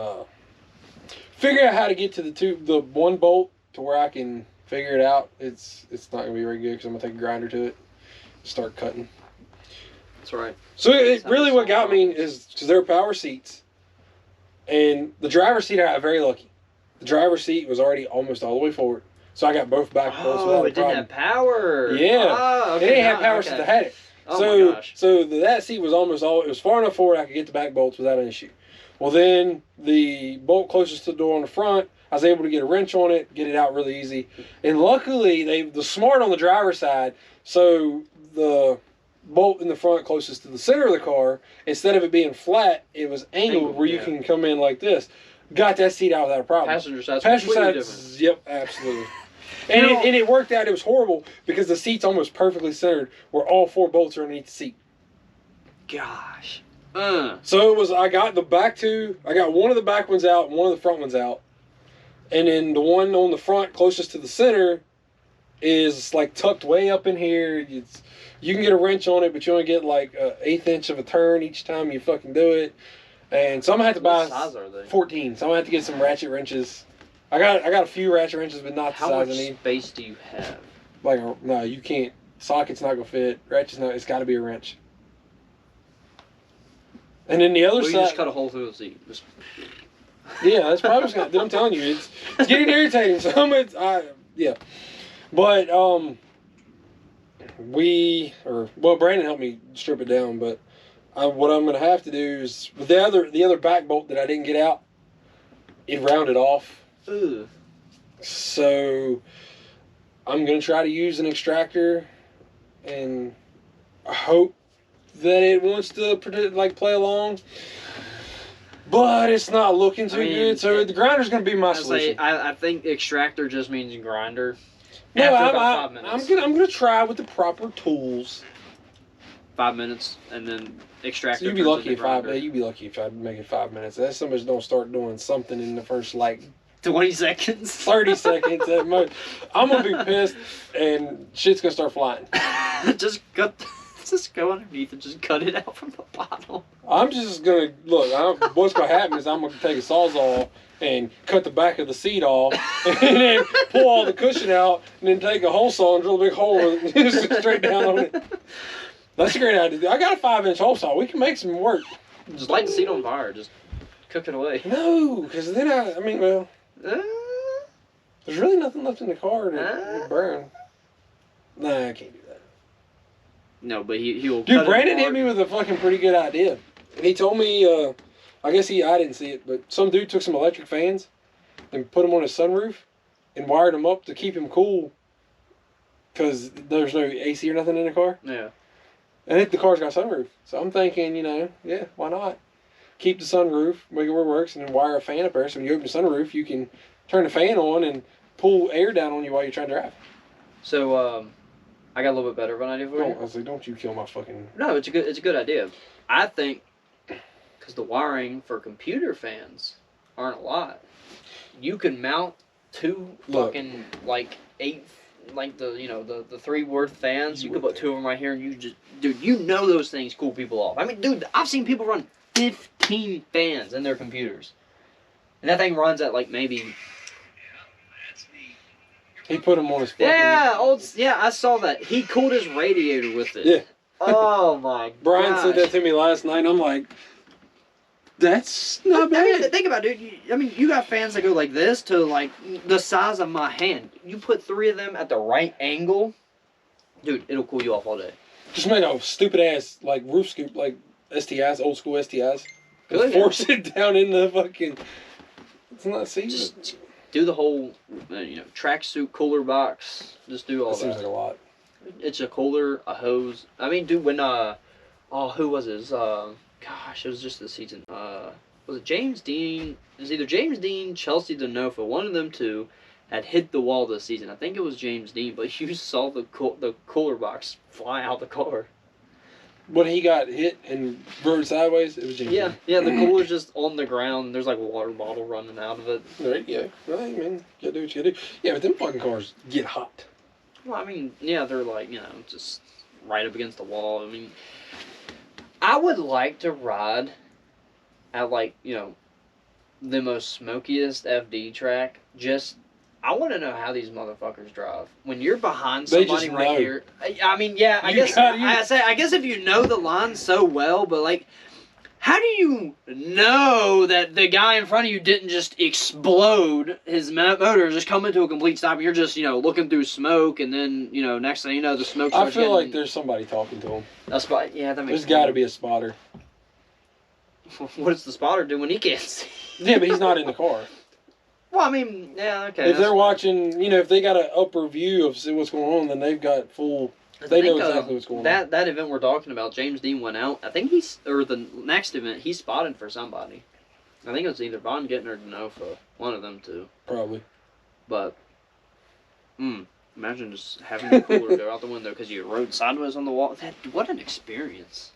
figure out how to get to the one bolt to where I can figure it out, it's not gonna be very good because I'm gonna take a grinder to it, start cutting. That's right. So what got me is because they're power seats, and the driver's seat I got very lucky. The driver's seat was already almost all the way forward, so I got both back bolts without a problem. It didn't have power. Yeah, okay, it didn't have power since I had it. Oh my gosh. So that seat was it was far enough forward I could get the back bolts without an issue. Well, then the bolt closest to the door on the front, I was able to get a wrench on it, get it out really easy. And luckily, the smart on the driver's side, so the bolt in the front closest to the center of the car, instead of it being flat, it was angled where you can come in like this. Got that seat out without a problem. Passenger side's completely different. Yep, absolutely. And it worked out. It was horrible because the seat's almost perfectly centered where all four bolts are underneath the seat. Gosh. So it was, I got one of the back ones out and one of the front ones out. And then the one on the front closest to the center is tucked way up in here. You can get a wrench on it, but you only get an 1/8 inch of a turn each time you fucking do it. And so I'm gonna have to buy. What size are they? 14. So I'm gonna have to get some ratchet wrenches. I got a few ratchet wrenches, but not the size I need. How much space do you have? No, you can't. Socket's not gonna fit. Ratchet's not. It's got to be a wrench. And then the other side. You just cut a hole through the seat. Yeah, that's probably what's gonna. I'm telling you, it's getting irritating. So But Brandon helped me strip it down. But what I'm gonna have to do is with the other back bolt that I didn't get out, it rounded off. Ugh. So I'm gonna try to use an extractor, and I hope that it wants to play along. But it's not looking too good, so the grinder's going to be my solution. I think extractor just means grinder. No, after about 5 minutes. I'm gonna try with the proper tools. 5 minutes, and then extractor. So you'd be lucky if I make it 5 minutes. That's somebody's don't start doing something in the first 20 seconds, 30 seconds at most. I'm gonna be pissed, and shit's gonna start flying. just go underneath and just cut it out from the bottom. I'm just gonna look. What's gonna happen is I'm gonna take a sawzall and cut the back of the seat off, and then pull all the cushion out, and then take a hole saw and drill a big hole and just straight down on it. That's a great idea. I got a 5-inch hole saw. We can make some work. Just light the seat on fire. Just cook it away. No, because then there's really nothing left in the car to burn. Nah, I can't do that. No, but he will. Dude, Brandon hit me with a fucking pretty good idea. He told me, I didn't see it, but some dude took some electric fans and put them on his sunroof and wired them up to keep him cool because there's no AC or nothing in the car. Yeah. And the car's got a sunroof. So I'm thinking, yeah, why not? Keep the sunroof, make it where it works, and then wire a fan up there. So when you open the sunroof, you can turn the fan on and pull air down on you while you're trying to drive. So, I got a little bit better of an idea for you. I was like, don't you kill my fucking... No, it's a good idea. I think, because the wiring for computer fans aren't a lot, you can mount two fucking, the 3 worth fans. You could put 2 of them right here, and you just... Dude, those things cool people off. I mean, dude, I've seen people run 15 fans in their computers. And that thing runs at, maybe... He put them on his fucking... Yeah, I saw that. He cooled his radiator with it. Yeah. Oh, my god. Brian said that to me last night, and I'm like, that's not bad. I mean, think about it, dude. You got fans that go like this to, the size of my hand. You put 3 of them at the right angle, dude, it'll cool you off all day. Just make a stupid-ass, roof scoop, STIs, old school STIs. Good, force it down in the fucking... It's not season. Just do the whole, tracksuit cooler box. Just do all that. Seems like a lot. It's a cooler, a hose. I mean, dude, when, who was it? It was just this season. Was it James Dean? It was either James Dean, Chelsea Denofa, one of them two had hit the wall this season. I think it was James Dean, but you saw the cooler box fly out the car. When he got hit and rode sideways, it was James Dean. Yeah, the cooler's just on the ground, and there's a water bottle running out of it. Right, yeah. Right, man. You gotta do what you gotta do. Yeah, but them fucking cars get hot. Well, I mean, yeah, they're just right up against the wall. I mean, I would like to ride at the most smokiest FD track. I want to know how these motherfuckers drive. When you're behind somebody right here, I mean, yeah, I guess if you know the line so well, but how do you know that the guy in front of you didn't just explode his motor, just come into a complete stop, and you're just, looking through smoke, and then, next thing you know, the smoke starts I feel like there's somebody talking to him. Yeah, that makes There's got to be a spotter. What does the spotter do when he can't see? Yeah, but he's not in the car. Well, I mean, yeah, okay. If they're watching, if they got an upper view of see what's going on, then they've got full... They know exactly what's going on. That event we're talking about, James Dean went out. I think the next event, he spotted for somebody. I think it was either Von Gittin or Denofa. One of them two. Probably. But, imagine just having the cooler go out the window because you rode sideways on the wall. What an experience.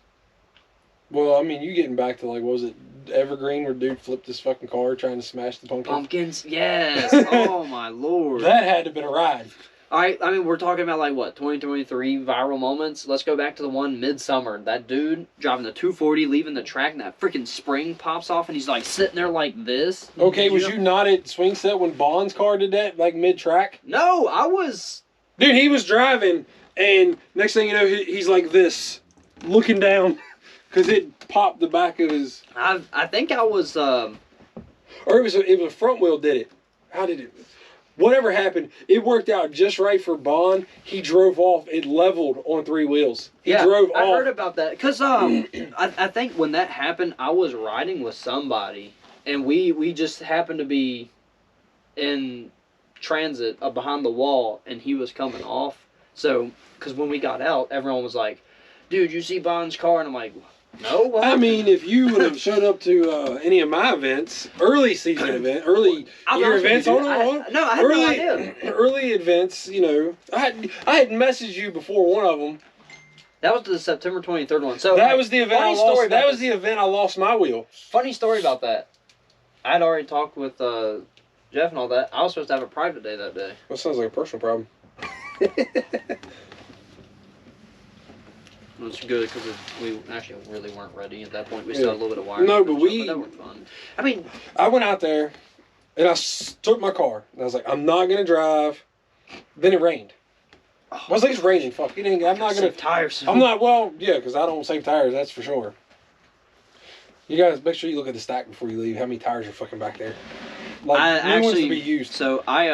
Well, I mean, you getting back to, what was it, Evergreen, where dude flipped his fucking car trying to smash the pumpkin? Pumpkins, yes. Oh, my Lord. That had to have been a ride. All right, I mean, we're talking about, 2023 viral moments. Let's go back to the one midsummer. That dude driving the 240, leaving the track, and that freaking spring pops off, and he's, sitting there like this. Okay, was you not at swing set when Bond's car did that, mid-track? No, I was... Dude, he was driving, and next thing you know, he's like this, looking down, because it popped the back of his... I think I was... Or it was a front wheel did it. How did it... Whatever happened, it worked out just right for Bond. He drove off. It leveled on 3 wheels. He drove off. I heard about that. Because I think when that happened, I was riding with somebody. And we just happened to be in transit behind the wall. And he was coming off. So, because when we got out, everyone was like, dude, you see Bond's car? And I'm like... No, what? I mean, if you would have showed up to any of my events, early season event, early year events, hold on. No, I had no idea. Early events, I had messaged you before one of them. That was the September 23rd one. So that was the event I lost. That was the event I lost my wheel. Funny story about that. I had already talked with Jeff and all that. I was supposed to have a private day that day. That sounds like a personal problem. which is good because we actually really weren't ready at that point. We still had a little bit of wire. No, but that was fun. I mean, I went out there and I took my car and I was like, I'm not gonna drive. Then it rained. I was like, it's raining. Fuck it. I'm not gonna save tires. I'm not. Well, yeah, because I don't save tires. That's for sure. You guys make sure you look at the stack before you leave. How many tires are fucking back there? Like, I new ones actually to be used. So I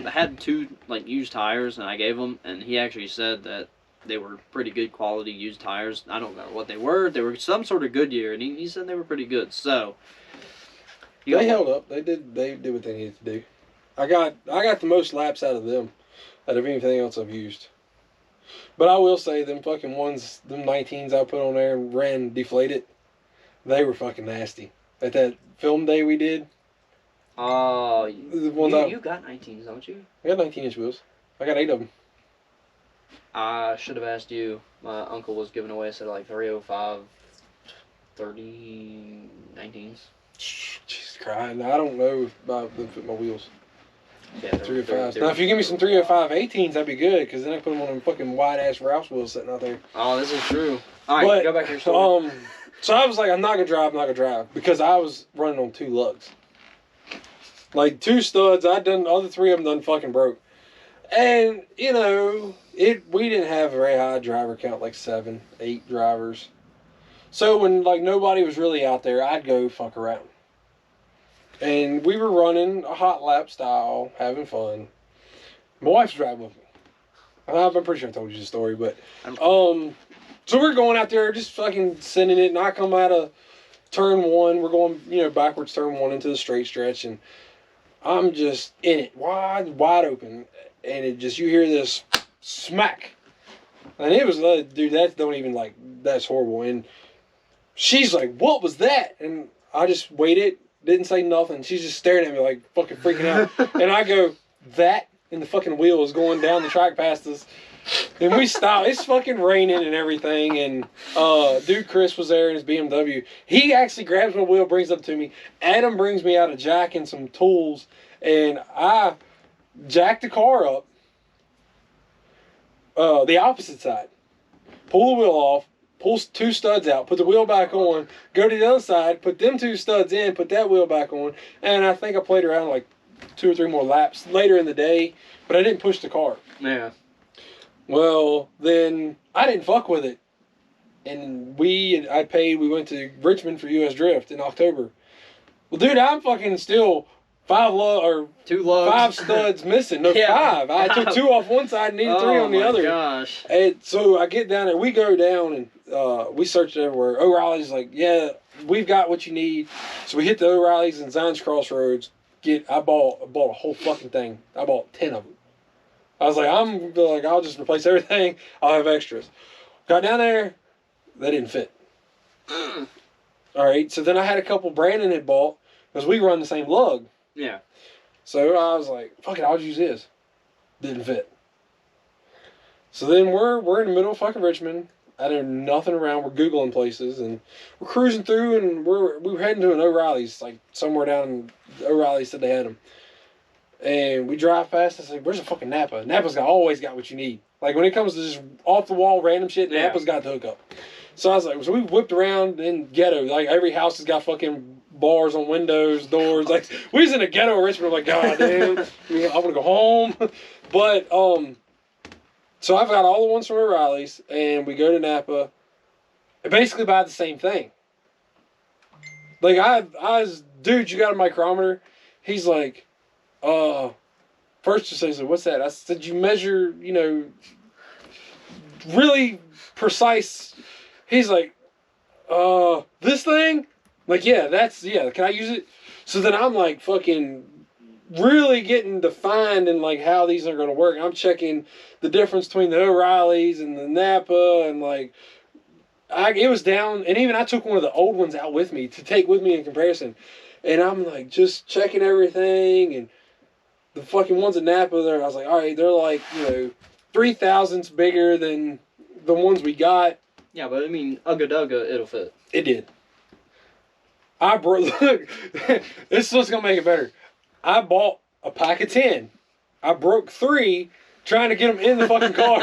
had 2 like used tires and I gave them, and he actually said that they were pretty good quality used tires. I don't know what they were. They were some sort of Goodyear, and he said they were pretty good. So They held up. They did what they needed to do. I got the most laps out of them out of anything else I've used. But I will say them fucking ones, them 19s I put on there and ran deflated, they were fucking nasty. At that film day we did. Oh, you got 19s, don't you? I got 19-inch wheels. I got 8 of them. I should have asked you. My uncle was giving away a set of like 305 19s. Jesus Christ. I don't know if I fit my wheels. Yeah, 305s. Now, if you give me some 305 18s, that'd be good, because then I put them on them fucking wide-ass Rouse wheels sitting out there. Oh, this is true. All right, go back to your story. So I was like, I'm not going to drive, because I was running on 2 lugs. Like, 2 studs, other 3 of them done fucking broke. And, you know, we didn't have a very high driver count, like 7, 8 drivers. So when, like, nobody was really out there, I'd go fuck around. And we were running a hot lap style, having fun. My wife's driving with me. I'm pretty sure I told you the story, but so we're going out there just fucking sending it, and I come out of turn 1. We're going, backwards turn 1 into the straight stretch, and I'm just in it, wide open, and it just, you hear this smack, and it was, dude, that's horrible. And she's like, what was that? And I just waited. Didn't say nothing. She's just staring at me like fucking freaking out. And I go, that, and the fucking wheel is going down the track past us. And we stop. It's fucking raining and everything. And dude Chris was there in his BMW. He actually grabs my wheel, brings it up to me. Adam brings me out a jack and some tools. And I jack the car up the opposite side. Pull the wheel off. Pull 2 studs out, put the wheel back on, go to the other side, put them 2 studs in, put that wheel back on, and I think I played around like 2 or 3 more laps later in the day, but I didn't push the car. Yeah. Well, then I didn't fuck with it, and we went to Richmond for U.S. Drift in October. Well, dude, I'm fucking still 2 lugs. 5 studs missing. No, 5. I took 2 off one side and needed 3 on the other. Oh my gosh. And so I get down there. We go down and we searched everywhere. O'Reilly's like, yeah, we've got what you need. So we hit the O'Reilly's in Zions Crossroads. I bought a whole fucking thing. I bought 10 of them. I was like, I'll just replace everything. I'll have extras. Got down there. They didn't fit. All right. So then I had a couple Brandon had bought because we run the same lug. Yeah. So I was like, fuck it, I'll use his. Didn't fit. So then we're in the middle of fucking Richmond. I know nothing around. We're Googling places and we're cruising through and we were heading to an O'Reilly's, like somewhere down O'Reilly's said they had them. And we drive past and say, where's the fucking Napa? Napa's always got what you need. Like when it comes to just off the wall random shit, Napa's got the hookup. So I was like, so we whipped around in ghetto. Like every house has got fucking bars on windows, doors. Like we was in a ghetto in Richmond. Like, god damn, I want to go home. But so I've got all the ones from O'Reilly's, and we go to Napa, and basically buy the same thing. Like I was, dude, you got a micrometer? He's like, first just says, what's that? I said, you measure, really precise. He's like, this thing? Like, yeah, can I use it? So then I'm like fucking really getting defined in like how these are going to work. I'm checking the difference between the O'Reilly's and the Napa and like, it was down, and even I took one of the old ones out with me to take with me in comparison. And I'm like just checking everything, and the fucking ones at Napa there, I was like, all right, they're like, 3,000ths bigger than the ones we got. Yeah, but I mean, Ugga Dugga, it'll fit. It did. Look, this is what's going to make it better. I bought a pack of 10. I broke 3, trying to get them in the fucking car.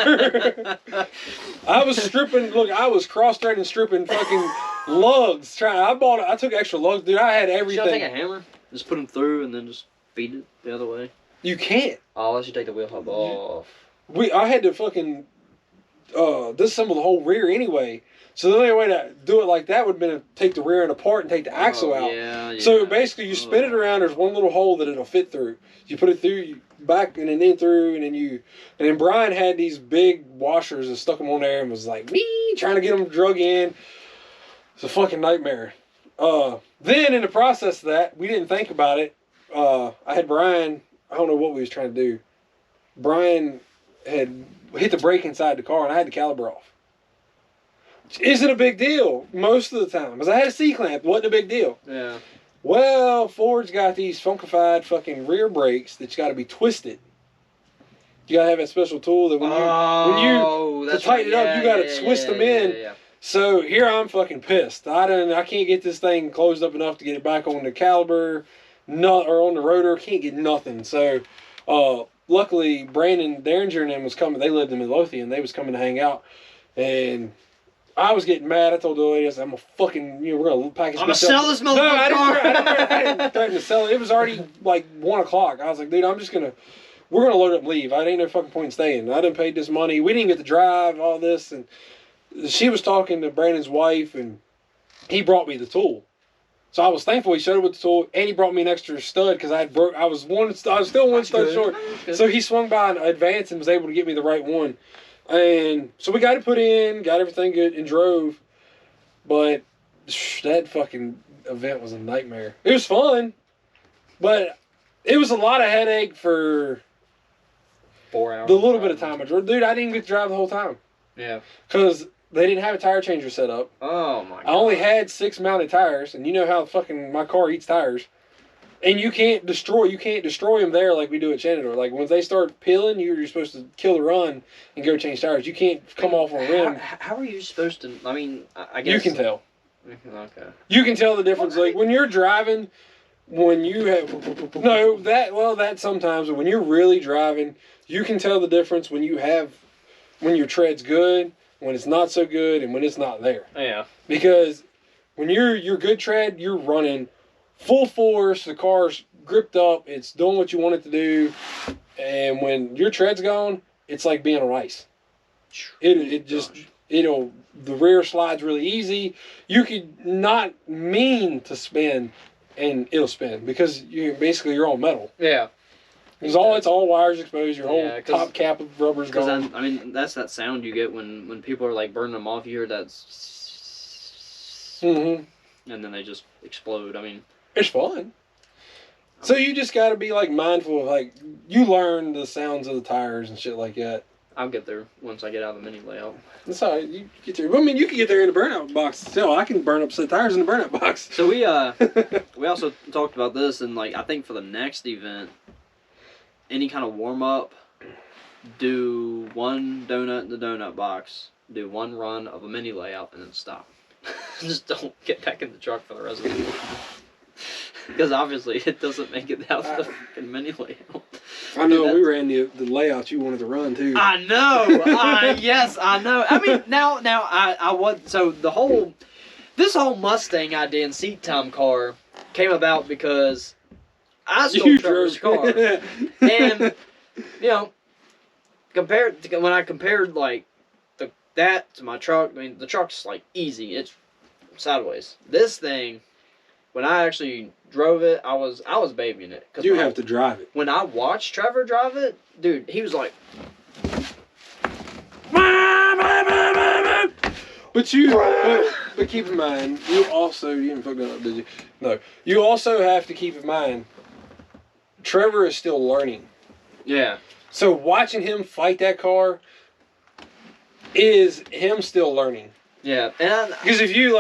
I was stripping. Look, I was cross-threading, stripping fucking lugs. I took extra lugs, dude. I had everything. Should I take a hammer? Just put them through and then just feed it the other way. You can't. Oh, unless you take the wheel hub off. I had to fucking disassemble the whole rear anyway. So the only way to do it like that would have been to take the rear end apart and take the axle out. Yeah. So basically, you spin it around. There's one little hole that it'll fit through. You put it through, back and then through, and then Brian had these big washers and stuck them on there and was like, trying to get them drug in. It's a fucking nightmare. Then in the process of that, we didn't think about it. I had Brian. I don't know what we was trying to do. Brian had hit the brake inside the car, and I had the caliper off. Which isn't a big deal most of the time, because I had a C-clamp. It wasn't a big deal. Yeah. Well, Ford's got these funkified fucking rear brakes that's got to be twisted. You got to have that special tool that when you to tighten it up, you got to twist them in. Yeah. So here I'm fucking pissed. I can't get this thing closed up enough to get it back on the caliper, or on the rotor. Can't get nothing. So, luckily, Brandon Derringer and them was coming. They lived in Midlothian. They was coming to hang out, and I was getting mad. I told the lady, I said, I'm a fucking, we're going to package. I'm going to sell this motherfucker. No, I didn't threaten to sell it. It was already like 1 o'clock. I was like, dude, we're going to load up and leave. I ain't no fucking point in staying. I done paid this money. We didn't get to drive, all this. And she was talking to Brandon's wife, and he brought me the tool. So I was thankful he showed up with the tool, and he brought me an extra stud because I was still one stud short. So he swung by in advance and was able to get me the right one. And so we got it put in, got everything good, and drove. But that fucking event was a nightmare. It was fun, but it was a lot of headache for 4 hours. The little bit of time I drove. Dude, I didn't get to drive the whole time. Yeah. Because they didn't have a tire changer set up. Oh, my God. I only had 6 mounted tires, and you know how fucking my car eats tires. And you can't destroy them there like we do at Shenandoah. Like, when they start peeling, you're supposed to kill the run and go change tires. You can't come off on a rim. How are you supposed to, I mean, I guess. You can tell. Okay. You can tell the difference. Like, when you're driving, when you have, that sometimes, but when you're really driving, you can tell the difference when your tread's good, when it's not so good, and when it's not there. Yeah. Because when you're good tread, you're running full force, the car's gripped up, it's doing what you want it to do, and when your tread's gone, it's like being on ice. The rear slides really easy. You could not mean to spin, and it'll spin because you're on metal. Yeah. It's all wires exposed. Your whole top cap of rubber's gone. I mean, that's that sound you get when people are like burning them off. You hear that, and then they just explode. I mean, it's fun. So you just got to be like mindful of like you learn the sounds of the tires and shit like that. I'll get there once I get out of the mini layout. That's all right. You get there. I mean, you can get there in the burnout box. So I can burn up some tires in the burnout box. So we also talked about this, and like I think for the next event, any kind of warm up, do one donut in the donut box, do one run of a mini layout, and then stop. Just don't get back in the truck for the rest of the week. Because obviously it doesn't make it out of the fucking mini layout. I know, we ran the layout you wanted to run too. I know. Yes, I know. I mean, now I want, so this whole Mustang idea and seat time car came about because I stole Trevor's car. And, when I compared like that to my truck, I mean, the truck's like easy. It's sideways. This thing, when I actually drove it, I was babying it. You have to drive it. When I watched Trevor drive it, dude, he was like... But keep in mind, you didn't fuck that up, did you? No. You also have to keep in mind, Trevor is still learning. Yeah. So watching him fight that car is him still learning. Yeah. Because if you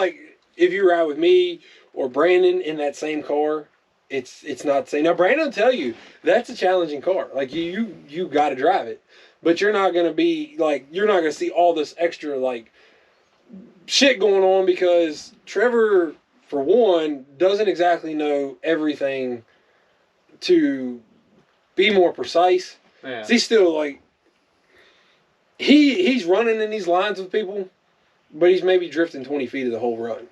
ride with me or Brandon in that same car, it's not the same. Now Brandon will tell you that's a challenging car. Like you got to drive it, but you're not gonna see all this extra like shit going on because Trevor, for one, doesn't exactly know everything to be more precise. Yeah. He's still like he's running in these lines with people, but he's maybe drifting 20 feet of the whole run.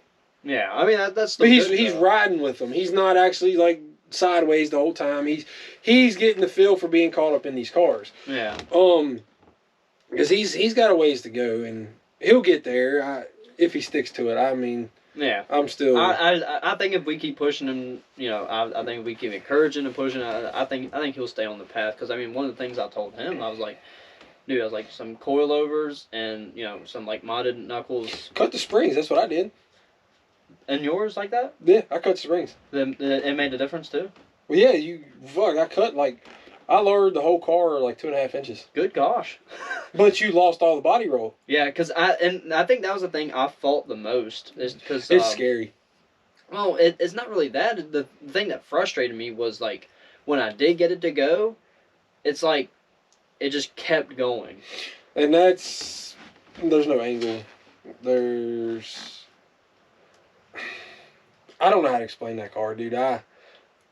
Yeah, I mean that's. But he's riding with them. He's not actually like sideways the whole time. He's getting the feel for being caught up in these cars. Yeah. Because he's got a ways to go, and he'll get there if he sticks to it. I mean, yeah, I'm still. I think if we keep pushing him, you know, I think if we keep encouraging and pushing, I think he'll stay on the path. Because I mean, one of the things I told him, I was like, dude, I was like some coilovers and you know some like modded knuckles. Cut the springs. That's what I did. And yours like that? Yeah, I cut the springs. It made a difference too. Well, yeah, I cut I lowered the whole car like 2.5 inches. Good gosh. But you lost all the body roll. Yeah, because I think that was the thing I felt the most is because it's scary. Well, it's not really that. The thing that frustrated me was like when I did get it to go, it's like it just kept going. And there's no angle. I don't know how to explain that car, dude. I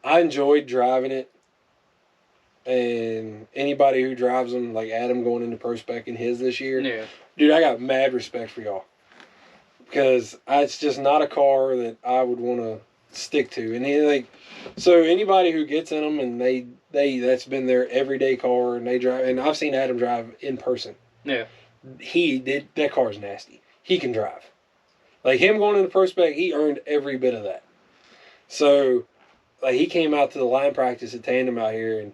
enjoyed driving it. And anybody who drives them, like Adam going into Pro Spec in his this year, yeah. Dude, I got mad respect for y'all. Because it's just not a car that I would want to stick to. And so anybody who gets in them and they that's been their everyday car and they drive, and I've seen Adam drive in person. Yeah. That car's nasty. He can drive. Like him going into Pro Spec, he earned every bit of that. So, like he came out to the line practice at Tandem out here, and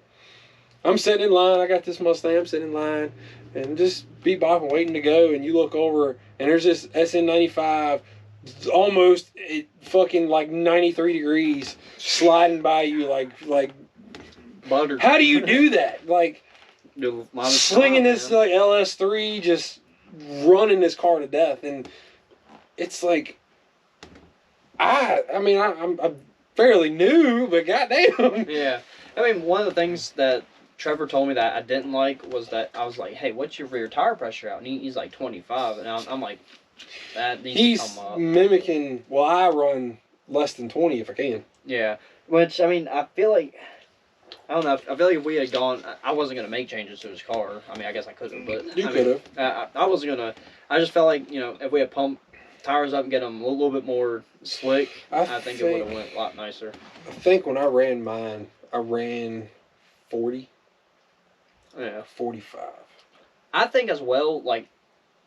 I'm sitting in line. I got this Mustang. I'm sitting in line and just bebopping, waiting to go. And you look over, and there's this SN95 almost fucking like 93 degrees sliding by you like butter. How do you do that? Like slinging this like LS3, just running this car to death. And it's like, I mean, I'm fairly new, but goddamn. Yeah. I mean, one of the things that Trevor told me that I didn't like was that I was like, hey, what's your rear tire pressure out? And he's like 25. And I'm like, that needs to come up. He's mimicking, well, I run less than 20 if I can. Yeah. Which, I mean, I feel like, I don't know, I feel like if we had gone, I wasn't going to make changes to his car. I mean, I guess I could have, but. You could have. I wasn't going to, I just felt like, you know, if we had pumped tires up and get them a little bit more slick, I think it would have went a lot nicer. I think when I ran mine, I ran 40. Yeah. 45. I think as well, like,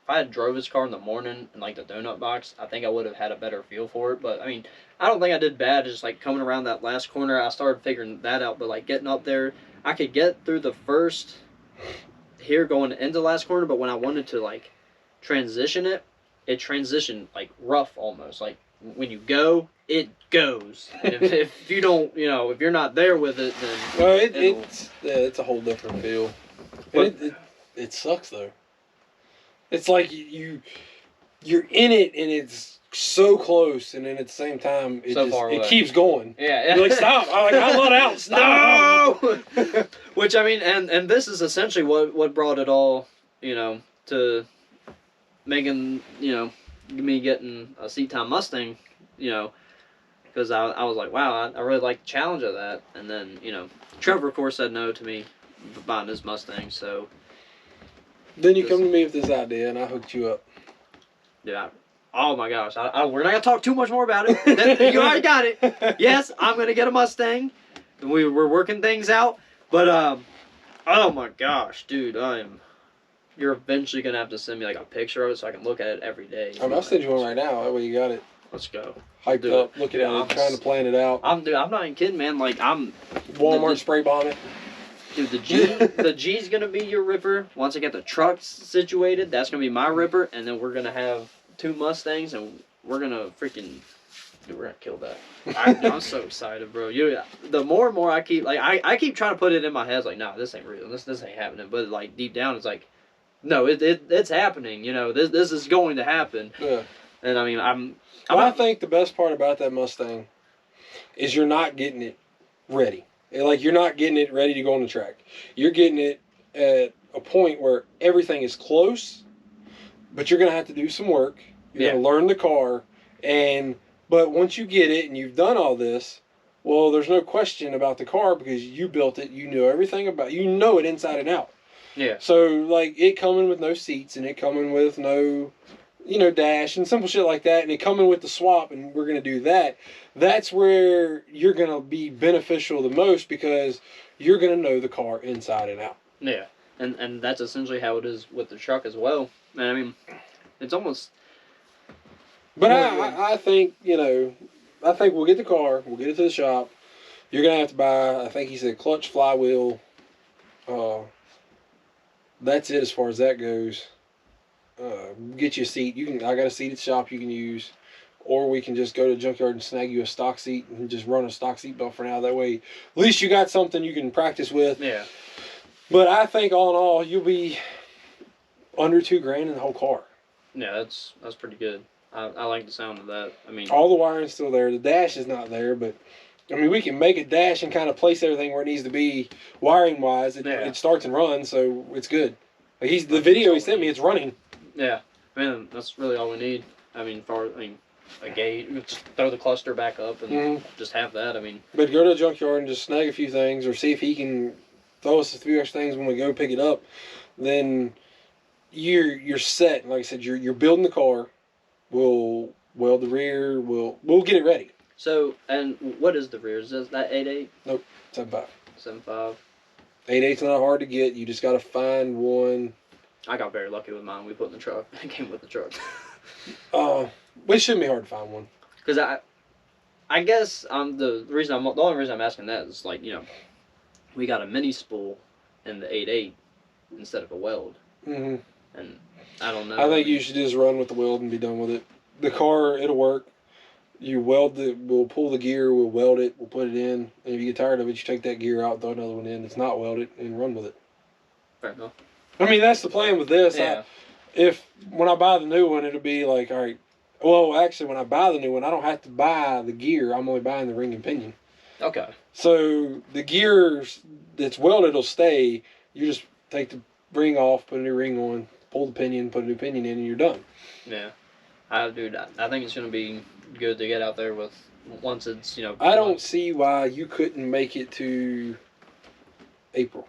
if I had drove his car in the morning in, like, the donut box, I think I would have had a better feel for it. But, I mean, I don't think I did bad. Just, like, coming around that last corner, I started figuring that out. But, like, getting up there, I could get through the first here going into the last corner. But when I wanted to, like, transition it, it transitioned, like, rough almost. Like, when you go, it goes. And if you don't, you know, if you're not there with it, then... Well, it's a whole different feel. But it sucks, though. It's like you're in it, and it's so close, and then at the same time, it keeps going. Yeah. You're like, stop. I let out. Stop. No! Which, I mean, and this is essentially what brought it all, you know, to making, you know, me getting a seat-time Mustang, you know, because I was like, wow, I really like the challenge of that. And then, you know, Trevor, of course, said no to me buying his Mustang, so. Then you come to me with this idea, and I hooked you up. Yeah. Oh, my gosh. We're not going to talk too much more about it. You already got it. Yes, I'm going to get a Mustang. We're working things out. But, oh, my gosh, dude, you're eventually going to have to send me, like, a picture of it so I can look at it every day. I'll send you one right now. That way you got it. Let's go. Hyped up, looking at it, trying to plan it out. I'm not even kidding, man. Like, Walmart spray bomb it. Dude, the G's going to be your ripper. Once I get the trucks situated, that's going to be my ripper. And then we're going to have 2 Mustangs, and we're going to freaking... Dude, we're going to kill that. I'm so excited, bro. The more and more I keep... Like, I keep trying to put it in my head. Like, nah, this ain't real. This ain't happening. But, like, deep down, it's like, no, it's happening. You know, this is going to happen. Yeah. And, I mean, I think the best part about that Mustang is you're not getting it ready. Like, you're not getting it ready to go on the track. You're getting it at a point where everything is close, but you're going to have to do some work. You're going to learn the car. But once you get it and you've done all this, well, there's no question about the car because you built it. You know everything about it. You know it inside and out. Yeah. So, like, it coming with no seats and it coming with no, dash and simple shit like that, and it coming with the swap, and we're going to do that. That's where you're going to be beneficial the most because you're going to know the car inside and out. Yeah. And that's essentially how it is with the truck as well. And I mean, it's almost... But I think, I think we'll get the car, we'll get it to the shop. You're going to have to buy, I think he said, clutch, flywheel. That's it as far as that goes. Get you a seat. I got a seat at the shop you can use. Or we can just go to the junkyard and snag you a stock seat and just run a stock seat belt for now. That way, at least you got something you can practice with. Yeah. But I think all in all, you'll be under $2,000 in the whole car. Yeah, that's pretty good. I like the sound of that. I mean, all the wiring's still there. The dash is not there, but I mean, we can make a dash and kind of place everything where it needs to be wiring wise. It starts and runs, so it's good. Like the video he sent me, it's running. Yeah, man, that's really all we need. I mean, a gate, just throw the cluster back up and just have that. I mean, but go to the junkyard and just snag a few things, or see if he can throw us a few extra things when we go pick it up. Then you're set. Like I said, you're building the car. We'll weld the rear. We'll get it ready. So, and what is the rear? Is that 8.8? Nope, 7.5. 7.5. 8.8's not hard to get. You just got to find one. I got very lucky with mine. We put in the truck. It came with the truck. It shouldn't be hard to find one. Because I guess the only reason I'm asking that is, like, we got a mini spool in the 8.8 instead of a weld. Mm-hmm. And I don't know. I think you should just run with the weld and be done with it. The car, it'll work. You we'll pull the gear, we'll weld it, we'll put it in. And if you get tired of it, you take that gear out, throw another one in. It's not welded, and run with it. Fair enough. I mean, that's the plan with this. Yeah. When I buy the new one, it'll be like, all right. Well, actually, when I buy the new one, I don't have to buy the gear. I'm only buying the ring and pinion. Okay. So the gear that's welded will stay. You just take the ring off, put a new ring on, pull the pinion, put a new pinion in, and you're done. Yeah. I think it's going to be good to get out there with once it's, I don't see why you couldn't make it to April.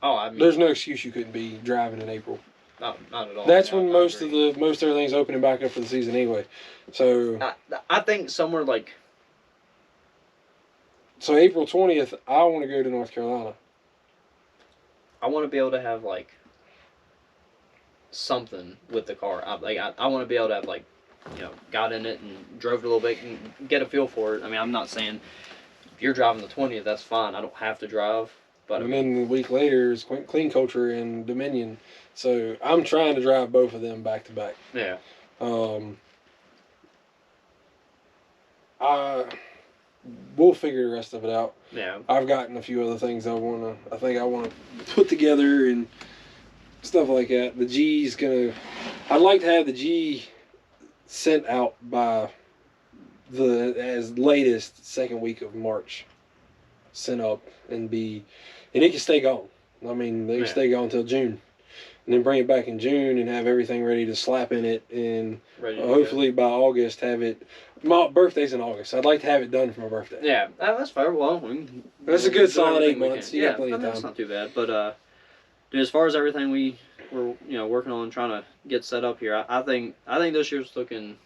Oh, I mean, there's no excuse you couldn't be driving in April. Not at all. That's when most everything's opening back up for the season anyway. So I think somewhere like. So April 20th, I want to go to North Carolina. I want to be able to have like something with the car. I want to be able to have got in it and drove it a little bit and get a feel for it. I mean, I'm not saying if you're driving the 20th, that's fine. I don't have to drive. But then a week later is Clean Culture and Dominion. So I'm trying to drive both of them back to back. Yeah. We'll figure the rest of it out. Yeah. I've gotten a few other things I want to put together and stuff like that. The G's I'd like to have the G sent out by as latest second week of March. Sent up and it can stay gone. I mean, they can stay gone until June. And then bring it back in June and have everything ready to slap in it. And hopefully by August have it. My birthday's in August. I'd like to have it done for my birthday. Yeah, that's fair. Well, that's a good solid 8 months. Yeah, that's not too bad. But dude, as far as everything we're working on trying to get set up here, I think this year's looking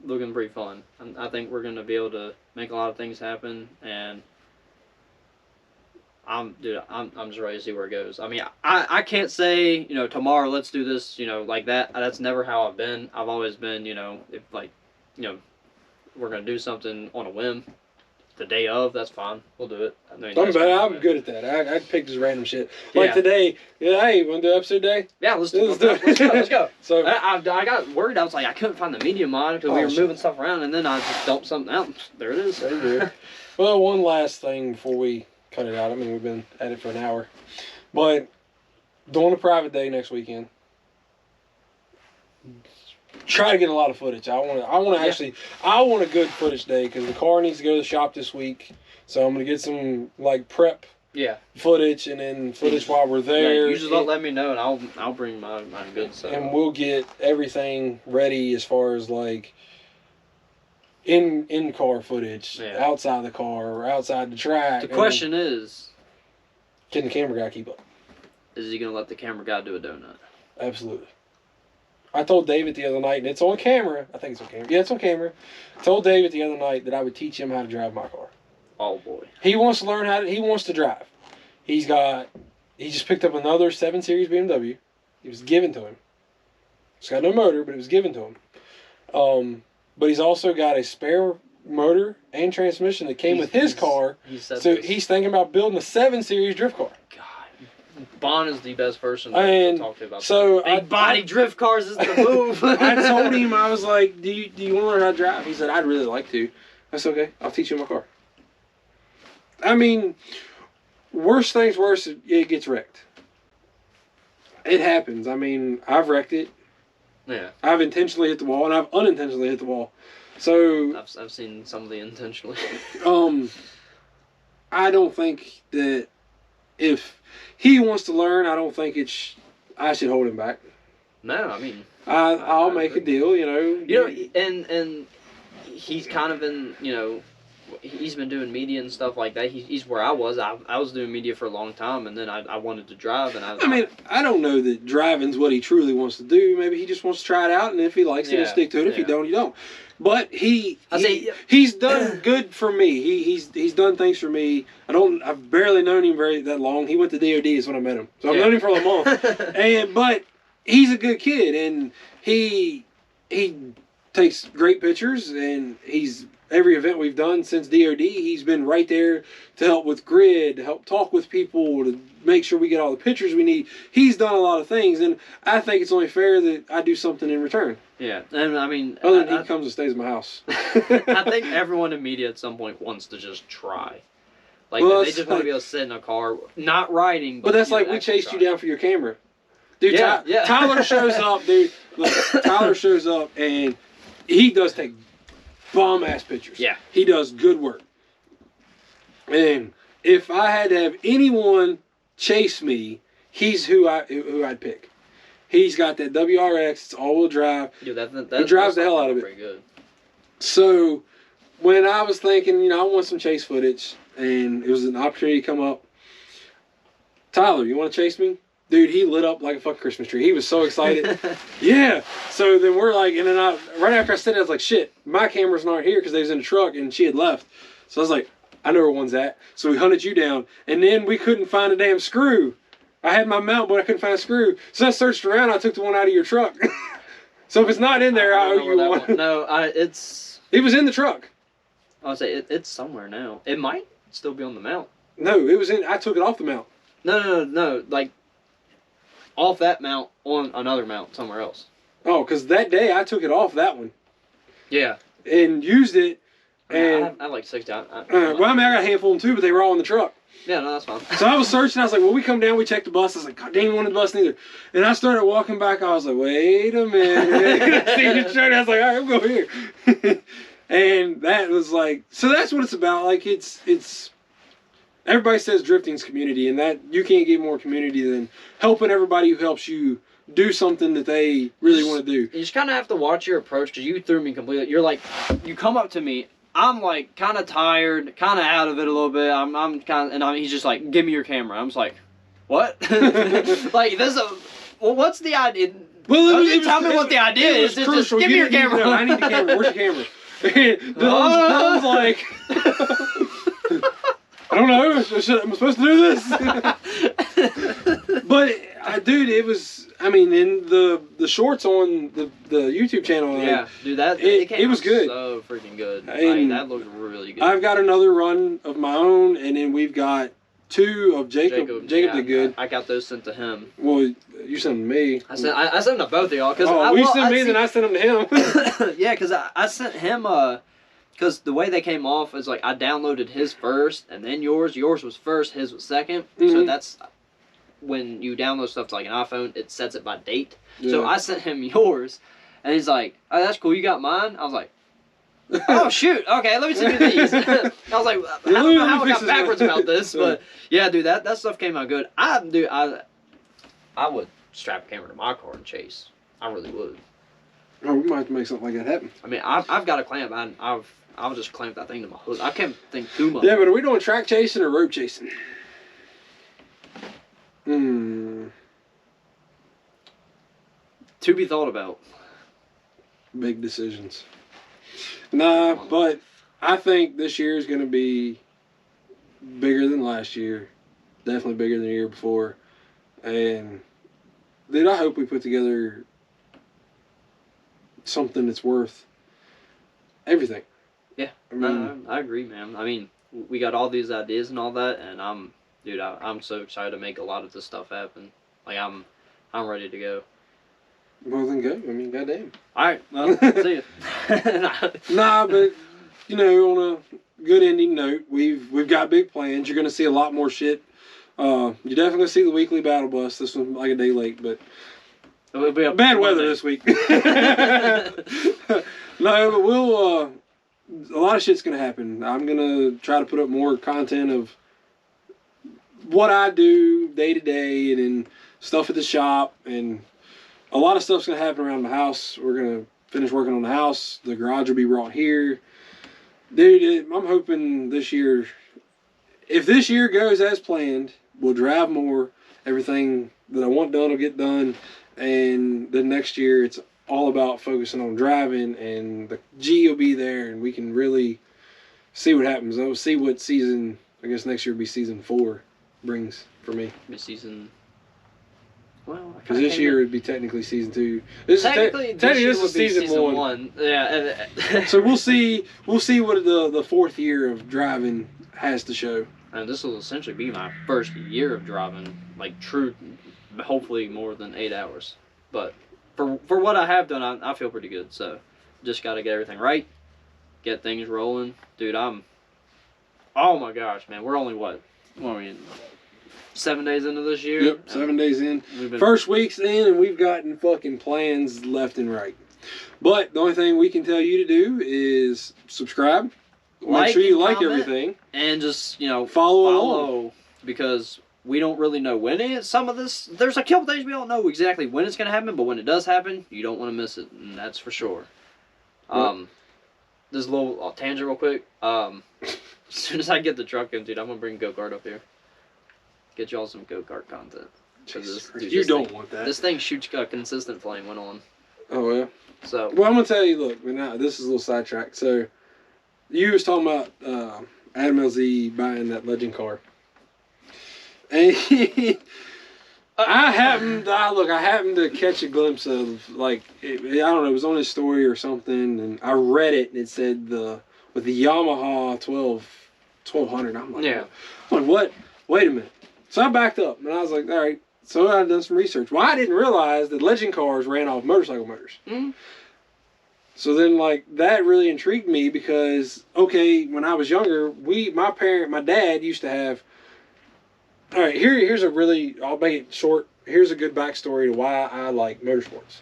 pretty fun. I think we're gonna be able to make a lot of things happen, and I'm just ready to see where it goes. I mean, I can't say, tomorrow let's do this, like that. That's never how I've been. I've always been, if we're going to do something on a whim the day of, that's fine. We'll do it. I mean, I'm good at that. I'd pick just random shit. Like today, hey, you want to do episode day? Yeah, let's do it. Let's go. So I got worried. I was like, I couldn't find the media mod because we were moving stuff around, and then I just dumped something out. There it is. There you go. Well, one last thing before we cut it out. I mean, we've been at it for an hour. But doing a private day next weekend. Try to get a lot of footage. I want a good footage day because the car needs to go to the shop this week. So I'm going to get some prep footage and then footage while we're there. Yeah, you just let me know and I'll bring my good stuff. And we'll get everything ready as far as in car footage, outside the car or outside the track. The question is, can the camera guy keep up? is he gonna let the camera guy do a donut? Absolutely. I told David the other night, and it's on camera. I think it's on camera. Yeah, it's on camera. I told David the other night that I would teach him how to drive my car. Oh boy. He wants to learn he wants to drive. He just picked up another 7 Series BMW. It was given to him. It's got no motor, but it was given to him. But he's also got a spare motor and transmission that came with his car. So he's thinking about building a 7 Series drift car. God, Bon is the best person to talk to about so that. Big body drift cars is the move. I told him, I was like, do you want to learn how to drive? He said, I'd really like to. I said, okay, I'll teach you my car. I mean, worst things worse, it gets wrecked. It happens. I mean, I've wrecked it. Yeah. I've intentionally hit the wall, and I've unintentionally hit the wall. So I've seen some of the intentionally. I don't think that if he wants to learn, I don't think I should hold him back. No, I mean, I'll make a deal, you know. You know, and he's kind of been, you know, he's been doing media and stuff like that. He's where I was. I was doing media for a long time, and then I wanted to drive, and I mean, I don't know that driving's what he truly wants to do. Maybe he just wants to try it out, and if he likes it, he'll stick to it. If he don't, he don't. But he's done good for me. He's done things for me. I've barely known him that long. He went to DOD is when I met him, so I've known him for a month. But he's a good kid, and he takes great pictures, and every event we've done since DOD, he's been right there to help with grid, to help talk with people, to make sure we get all the pictures we need. He's done a lot of things, and I think it's only fair that I do something in return. Yeah, and I mean... Other than he comes and stays at my house. I think everyone in media at some point wants to just try. Like, they just want to be able to sit in a car, not riding, but that's like we chased you down for your camera. Dude, Tyler shows up, dude. Look, Tyler shows up, and he does take bomb-ass pictures. Yeah. He does good work. And if I had to have anyone chase me, he's who I'd pick. He's got that WRX, it's all-wheel drive. Dude, he drives the hell out of it. Pretty good. So, when I was thinking, you know, I want some chase footage, and it was an opportunity to come up, Tyler, you want to chase me? Dude, he lit up like a fucking Christmas tree. He was so excited. Yeah. So then we're like, and then right after I said it, I was like, shit, my cameras aren't here because they was in the truck and she had left. So I was like, I know where one's at. So we hunted you down. And then we couldn't find a damn screw. I had my mount, but I couldn't find a screw. So I searched around. I took the one out of your truck. So if it's not in there, I owe you one. No, it was in the truck. I would say it's somewhere now. It might still be on the mount. No, it was in. I took it off the mount. No. Like, off that mount on another mount somewhere else. Oh, because that day I took it off that one. Yeah. And used it. And I like 60. well, I mean, I got a handful of them too, but they were all in the truck. Yeah, no, that's fine. So I was searching. I was like, well, we come down, we check the bus. I was like, God dang, one of the bus neither. And I started walking back. I was like, wait a minute. I was like, all right, I'm going here. And that was like, so that's what it's about. Like, it's everybody says drifting's community, and that you can't get more community than helping everybody who helps you do something that they really want to do. You just kind of have to watch your approach, because you threw me completely. You're like, you come up to me, I'm like kind of tired, kind of out of it a little bit. I'm kind of, and he's just like, give me your camera. I'm just like, what? Like, well, what's the idea? Well, tell me what the idea is. Just give me your camera. I need the camera. Where's your camera? Dylan's like, I don't know. Am I supposed to do this? But, dude, it was. I mean, in the shorts on the YouTube channel. Yeah, dude, it was good. So freaking good. That looked really good. I've got another run of my own, and then we've got 2 of Jacob. Jacob did good. I got those sent to him. Well, you sent them to me. I sent them to both of y'all. You sent me, then I sent them to him. Yeah, because I sent him. Because the way they came off is like I downloaded his first, and then yours. Yours was first, his was second. Mm-hmm. So that's when you download stuff to like an iPhone, it sets it by date. Yeah. So I sent him yours, and he's like, "Oh, that's cool. You got mine." I was like, "Oh shoot, okay, let me send you these." I was like, "I don't know how I got backwards about this, but yeah, dude, that stuff came out good." I would strap a camera to my car and chase. I really would. Oh, we might have to make something like that happen. I mean, I've got a clamp. I'll just clamp that thing to my hood. I can't think too much. Yeah, but are we doing track chasing or rope chasing? To be thought about. Big decisions. Nah, but I think this year is going to be bigger than last year. Definitely bigger than the year before. And, dude, I hope we put together something that's worth everything. Yeah, I mean, I agree, man. I mean, we got all these ideas and all that, and I'm so excited to make a lot of this stuff happen. Like, I'm ready to go. Well, then go. I mean, goddamn. All right, well, see you. Nah, but, you know, on a good ending note, we've got big plans. You're going to see a lot more shit. You're definitely going to see the weekly battle bus. This one's like a day late, but it'll be bad weather this week. No, but we'll, a lot of shit's going to happen. I'm going to try to put up more content of what I do day to day and then stuff at the shop, and a lot of stuff's going to happen around the house. We're going to finish working on the house. The garage will be brought here. Dude, I'm hoping this year, if this year goes as planned, we'll drive more. Everything that I want done will get done. And then next year, it's all about focusing on driving, and the G will be there, and we can really see what happens. We'll see what season, I guess next year will be season 4 brings for me. Season. Well, because this year would be technically season 2. This is season 1. Yeah. So we'll see what the 4th year of driving has to show. And this will essentially be my first year of driving, like true, hopefully more than 8 hours. But for what I have done, I feel pretty good. So just got to get everything right, get things rolling, dude. Oh my gosh, man, we're only what are we in? 7 days into this year? Yep, 7 days in. First week's in, and we've gotten fucking plans left and right. But the only thing we can tell you to do is subscribe. Make sure you like everything. And just, follow along. Because we don't really know when there's a couple days we don't know exactly when it's going to happen, but when it does happen, you don't want to miss it, and that's for sure. This little tangent real quick. As soon as I get the truck emptied, I'm going to bring go-kart up here. Get y'all some go-kart content. You don't want that. This thing shoots a consistent flame went on. Oh, yeah. So. Well, I'm going to tell you, look, this is a little sidetrack. So, you was talking about Adam LZ buying that legend car. And I happened to catch a glimpse of, like, I don't know, it was on his story or something, and I read it, and it said with the Yamaha 1200. I'm like, yeah. What? Wait a minute. So I backed up, and I was like, all right. So I done some research. Well, I didn't realize that legend cars ran off motorcycle motors. Mm-hmm. So then, like, that really intrigued me because, okay, when I was younger, my dad used to have. All right, here's I'll make it short. Here's a good backstory to why I like motorsports.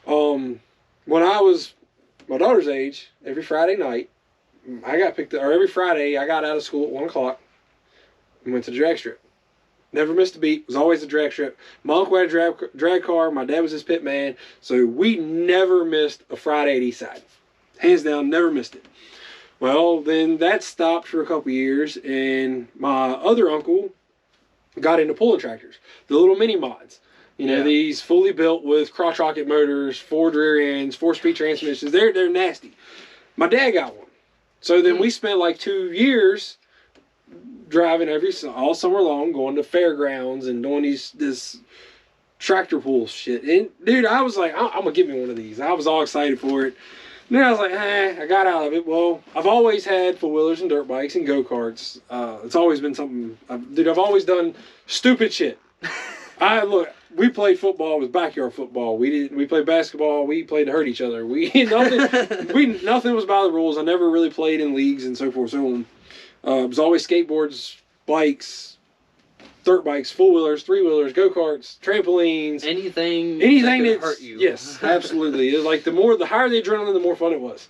When I was my daughter's age, every Friday night, every Friday I got out of school at 1 o'clock and went to the drag strip. Never missed a beat. Was always a drag strip. My uncle had a drag car. My dad was his pit man. So we never missed a Friday at Eastside. Hands down, never missed it. Well, then that stopped for a couple years, and my other uncle got into pulling tractors. The little mini mods. These fully built with crotch rocket motors, 4 rear ends, 4-speed transmissions. They're nasty. My dad got one. So then we spent like 2 years driving all summer long, going to fairgrounds and doing this tractor pull shit. And dude, I was like, I'm gonna get me one of these. I was all excited for it. And then I was like, I got out of it. Well, I've always had four-wheelers and dirt bikes and go-karts. It's always been something, I've always done stupid shit. We played football, it was backyard football. We played basketball, we played to hurt each other. Nothing was by the rules. I never really played in leagues and so forth. So it was always skateboards, bikes, dirt bikes, 4-wheelers, 3-wheelers, go-karts, trampolines. Anything that could hurt you. Yes, absolutely. It was like the higher the adrenaline, the more fun it was.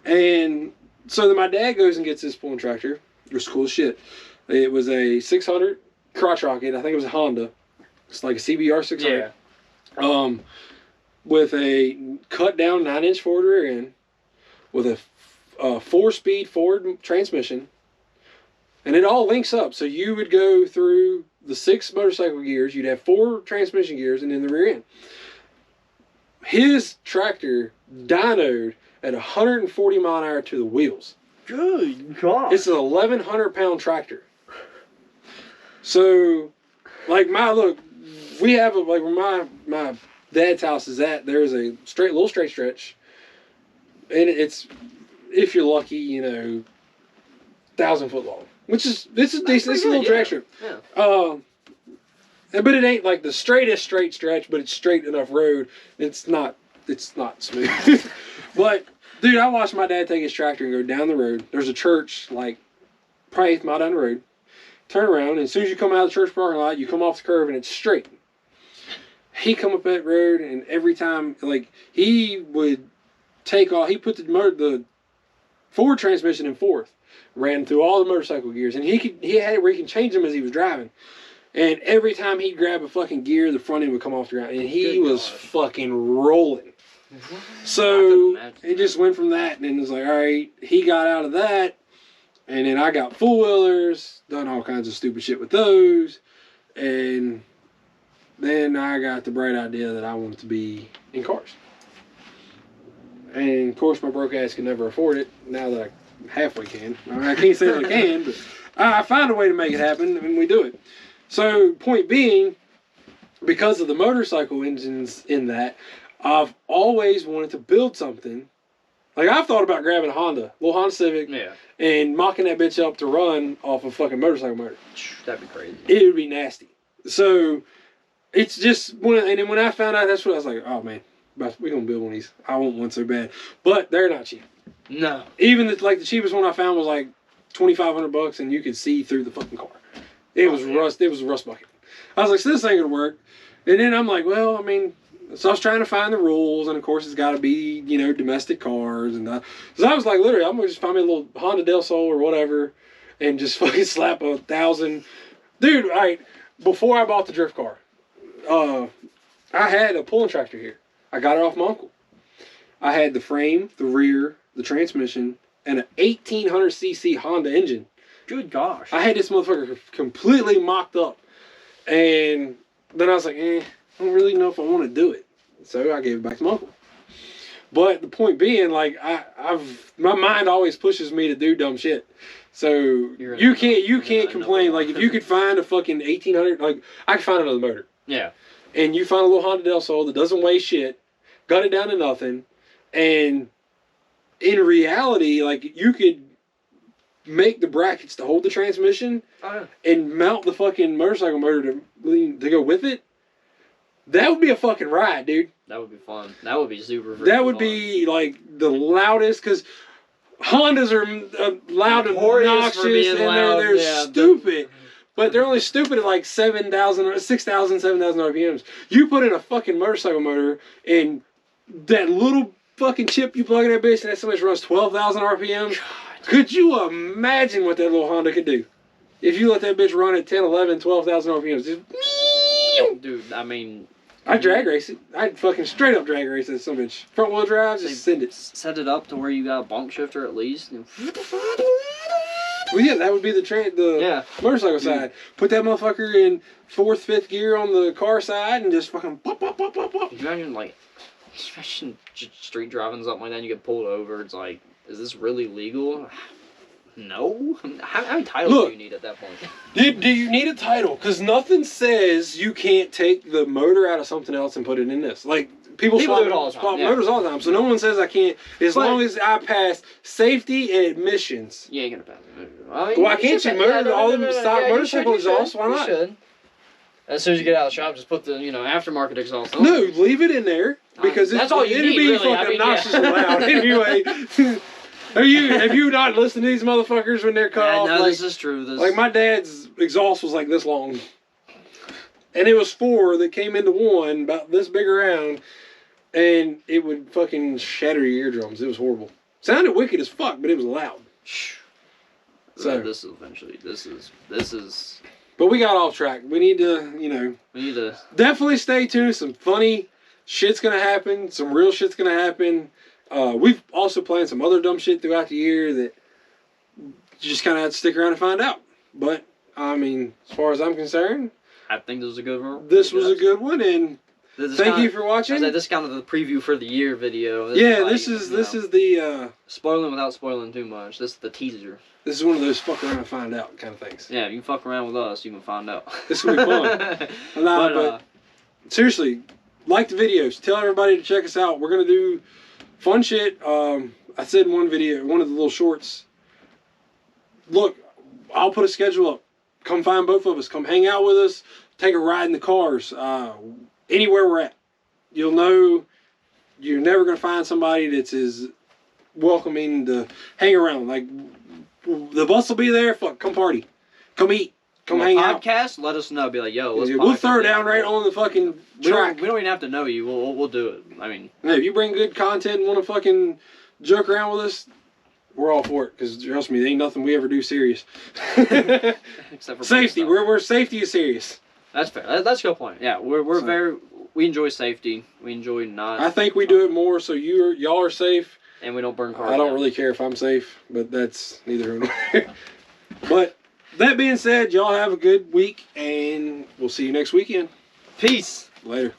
And so then my dad goes and gets this pulling tractor. It was cool as shit. It was a 600 crotch rocket. I think it was a Honda. It's like a CBR 600. Yeah. With a cut down 9-inch forward rear end, with a 4-speed forward transmission. And it all links up. So you would go through the 6 motorcycle gears. You'd have 4 transmission gears and then the rear end. his tractor dynoed at 140 mile an hour to the wheels. Good God. It's an 1,100-pound tractor. So, like we have like where my dad's house is at. There's a little straight stretch, and it's, if you're lucky, 1,000 foot long, which is it's a decent, it's a little drag strip. Yeah. But it ain't like the straightest straight stretch, but it's straight enough road. It's not smooth. But dude, I watched my dad take his tractor and go down the road. There's a church like probably 8 mile down the road. Turn around, and as soon as you come out of the church parking lot, you come off the curve and it's straight. He come up that road, and every time, like, he would take off. He put the forward transmission in fourth, ran through all the motorcycle gears, and he had it where he can change them as he was driving. And every time he'd grab a fucking gear, the front end would come off the ground, and he was fucking rolling. So it just went from that, and it was like, all right, he got out of that, and then I got four wheelers, done all kinds of stupid shit with those, and then I got the bright idea that I wanted to be in cars. And of course, my broke ass could never afford it. Now that I halfway can, I can't say that I can, but I find a way to make it happen, and we do it. So, point being, because of the motorcycle engines in that, I've always wanted to build something. Like, I've thought about grabbing a little Honda Civic, and mocking that bitch up to run off a fucking motorcycle motor. That'd be crazy. It would be nasty. So, it's just, and then when I found out, that's what I was like, oh man, we're going to build one of these. I want one so bad. But they're not cheap. No. Even the cheapest one I found was like $2,500, and you could see through the fucking car. It was rust. It was a rust bucket. I was like, so this ain't gonna work. And then I'm like, well, I mean, so I was trying to find the rules, and of course it's got to be, domestic cars, and so I was like, literally, I'm gonna just find me a little Honda Del Sol or whatever, and just fucking slap 1,000. Dude, before I bought the drift car, I had a pulling tractor here. I got it off my uncle. I had the frame, the rear, the transmission, and an 1,800cc Honda engine. Good gosh. I had this motherfucker completely mocked up. And then I was like, I don't really know if I want to do it. So I gave it back to my uncle. But the point being, like, my mind always pushes me to do dumb shit. So you can't complain. Like, if you could find a fucking 1,800, like, I could find another motor. Yeah. And you find a little Honda Del Sol that doesn't weigh shit, got it down to nothing, and in reality, like, you could make the brackets to hold the transmission and mount the fucking motorcycle motor to go with it. That would be a fucking ride, dude. That would be fun. That would be super fun. That would be like the loudest, because Hondas are loud and obnoxious, and they're stupid. But they're only stupid at like 6,000, 7,000 RPMs. You put in a fucking motorcycle motor, and that little fucking chip you plug in that bitch, and that so much runs 12,000 RPMs. God. Could you imagine what that little Honda could do? If you let that bitch run at 10, 11, 12,000 RPMs. Just, dude, I mean, I'd drag race it. I'd fucking straight up drag race it, some bitch. Front wheel drive, just send it. Set it up to where you got a bump shifter at least. Well, yeah, that would be the motorcycle side. Put that motherfucker in 4th, 5th gear on the car side and just fucking pop, pop, pop, pop, pop. Can you imagine, like, especially street driving something like that, and you get pulled over, it's like, is this really legal? No. How many titles do you need at that point? Do you need a title? Because nothing says you can't take the motor out of something else and put it in this. Like, people do it all the time. Motors all the time. So no one says I can't. As long as I pass safety and admissions. You ain't gonna pass it. Why can't you? All them stock motorcycle exhausts. Why not? You should. As soon as you get out of the shop, just put the aftermarket exhaust on. No, leave it in there because that's all you need. It'd be fucking obnoxious and loud anyway. Have you not listened to these motherfuckers when they're cut off? No, this is true. Like, my dad's exhaust was like this long. And it was 4 that came into one, about this big around, and it would fucking shatter your eardrums. It was horrible. Sounded wicked as fuck, but it was loud. So this is. But we got off track. We need to, definitely stay tuned. Some funny shit's gonna happen. Some real shit's gonna happen. We've also planned some other dumb shit throughout the year that you just kind of have to stick around and find out. But, I mean, as far as I'm concerned, I think this was a good one. This was a good one, and Thank you for watching. This is kind of the preview for the year video. This is the spoiling without spoiling too much. This is the teaser. This is one of those fuck around and find out kind of things. Yeah, you fuck around with us, you can find out. This will be fun. But seriously, like the videos. Tell everybody to check us out. We're gonna do fun shit. I said in one video, one of the little shorts. Look, I'll put a schedule up. Come find both of us. Come hang out with us. Take a ride in the cars. Anywhere we're at. You'll know you're never going to find somebody that's as welcoming to hang around. Like, the bus will be there. Fuck, come party. Come eat. Come hang out. Podcast, let us know. Be like, yo, let's we'll throw down right on the fucking track. We don't even have to know you. We'll do it. I mean, hey, if you bring good content and want to fucking joke around with us, we're all for it. Because trust me, there ain't nothing we ever do serious. Except for safety. Where safety is serious. That's fair. That's a good point. Yeah, we enjoy safety. We enjoy not. I think we do it more so y'all are safe. And we don't burn cars. I don't really care if I'm safe, but that's neither here nor there. But that being said, y'all have a good week, and we'll see you next weekend. Peace. Later.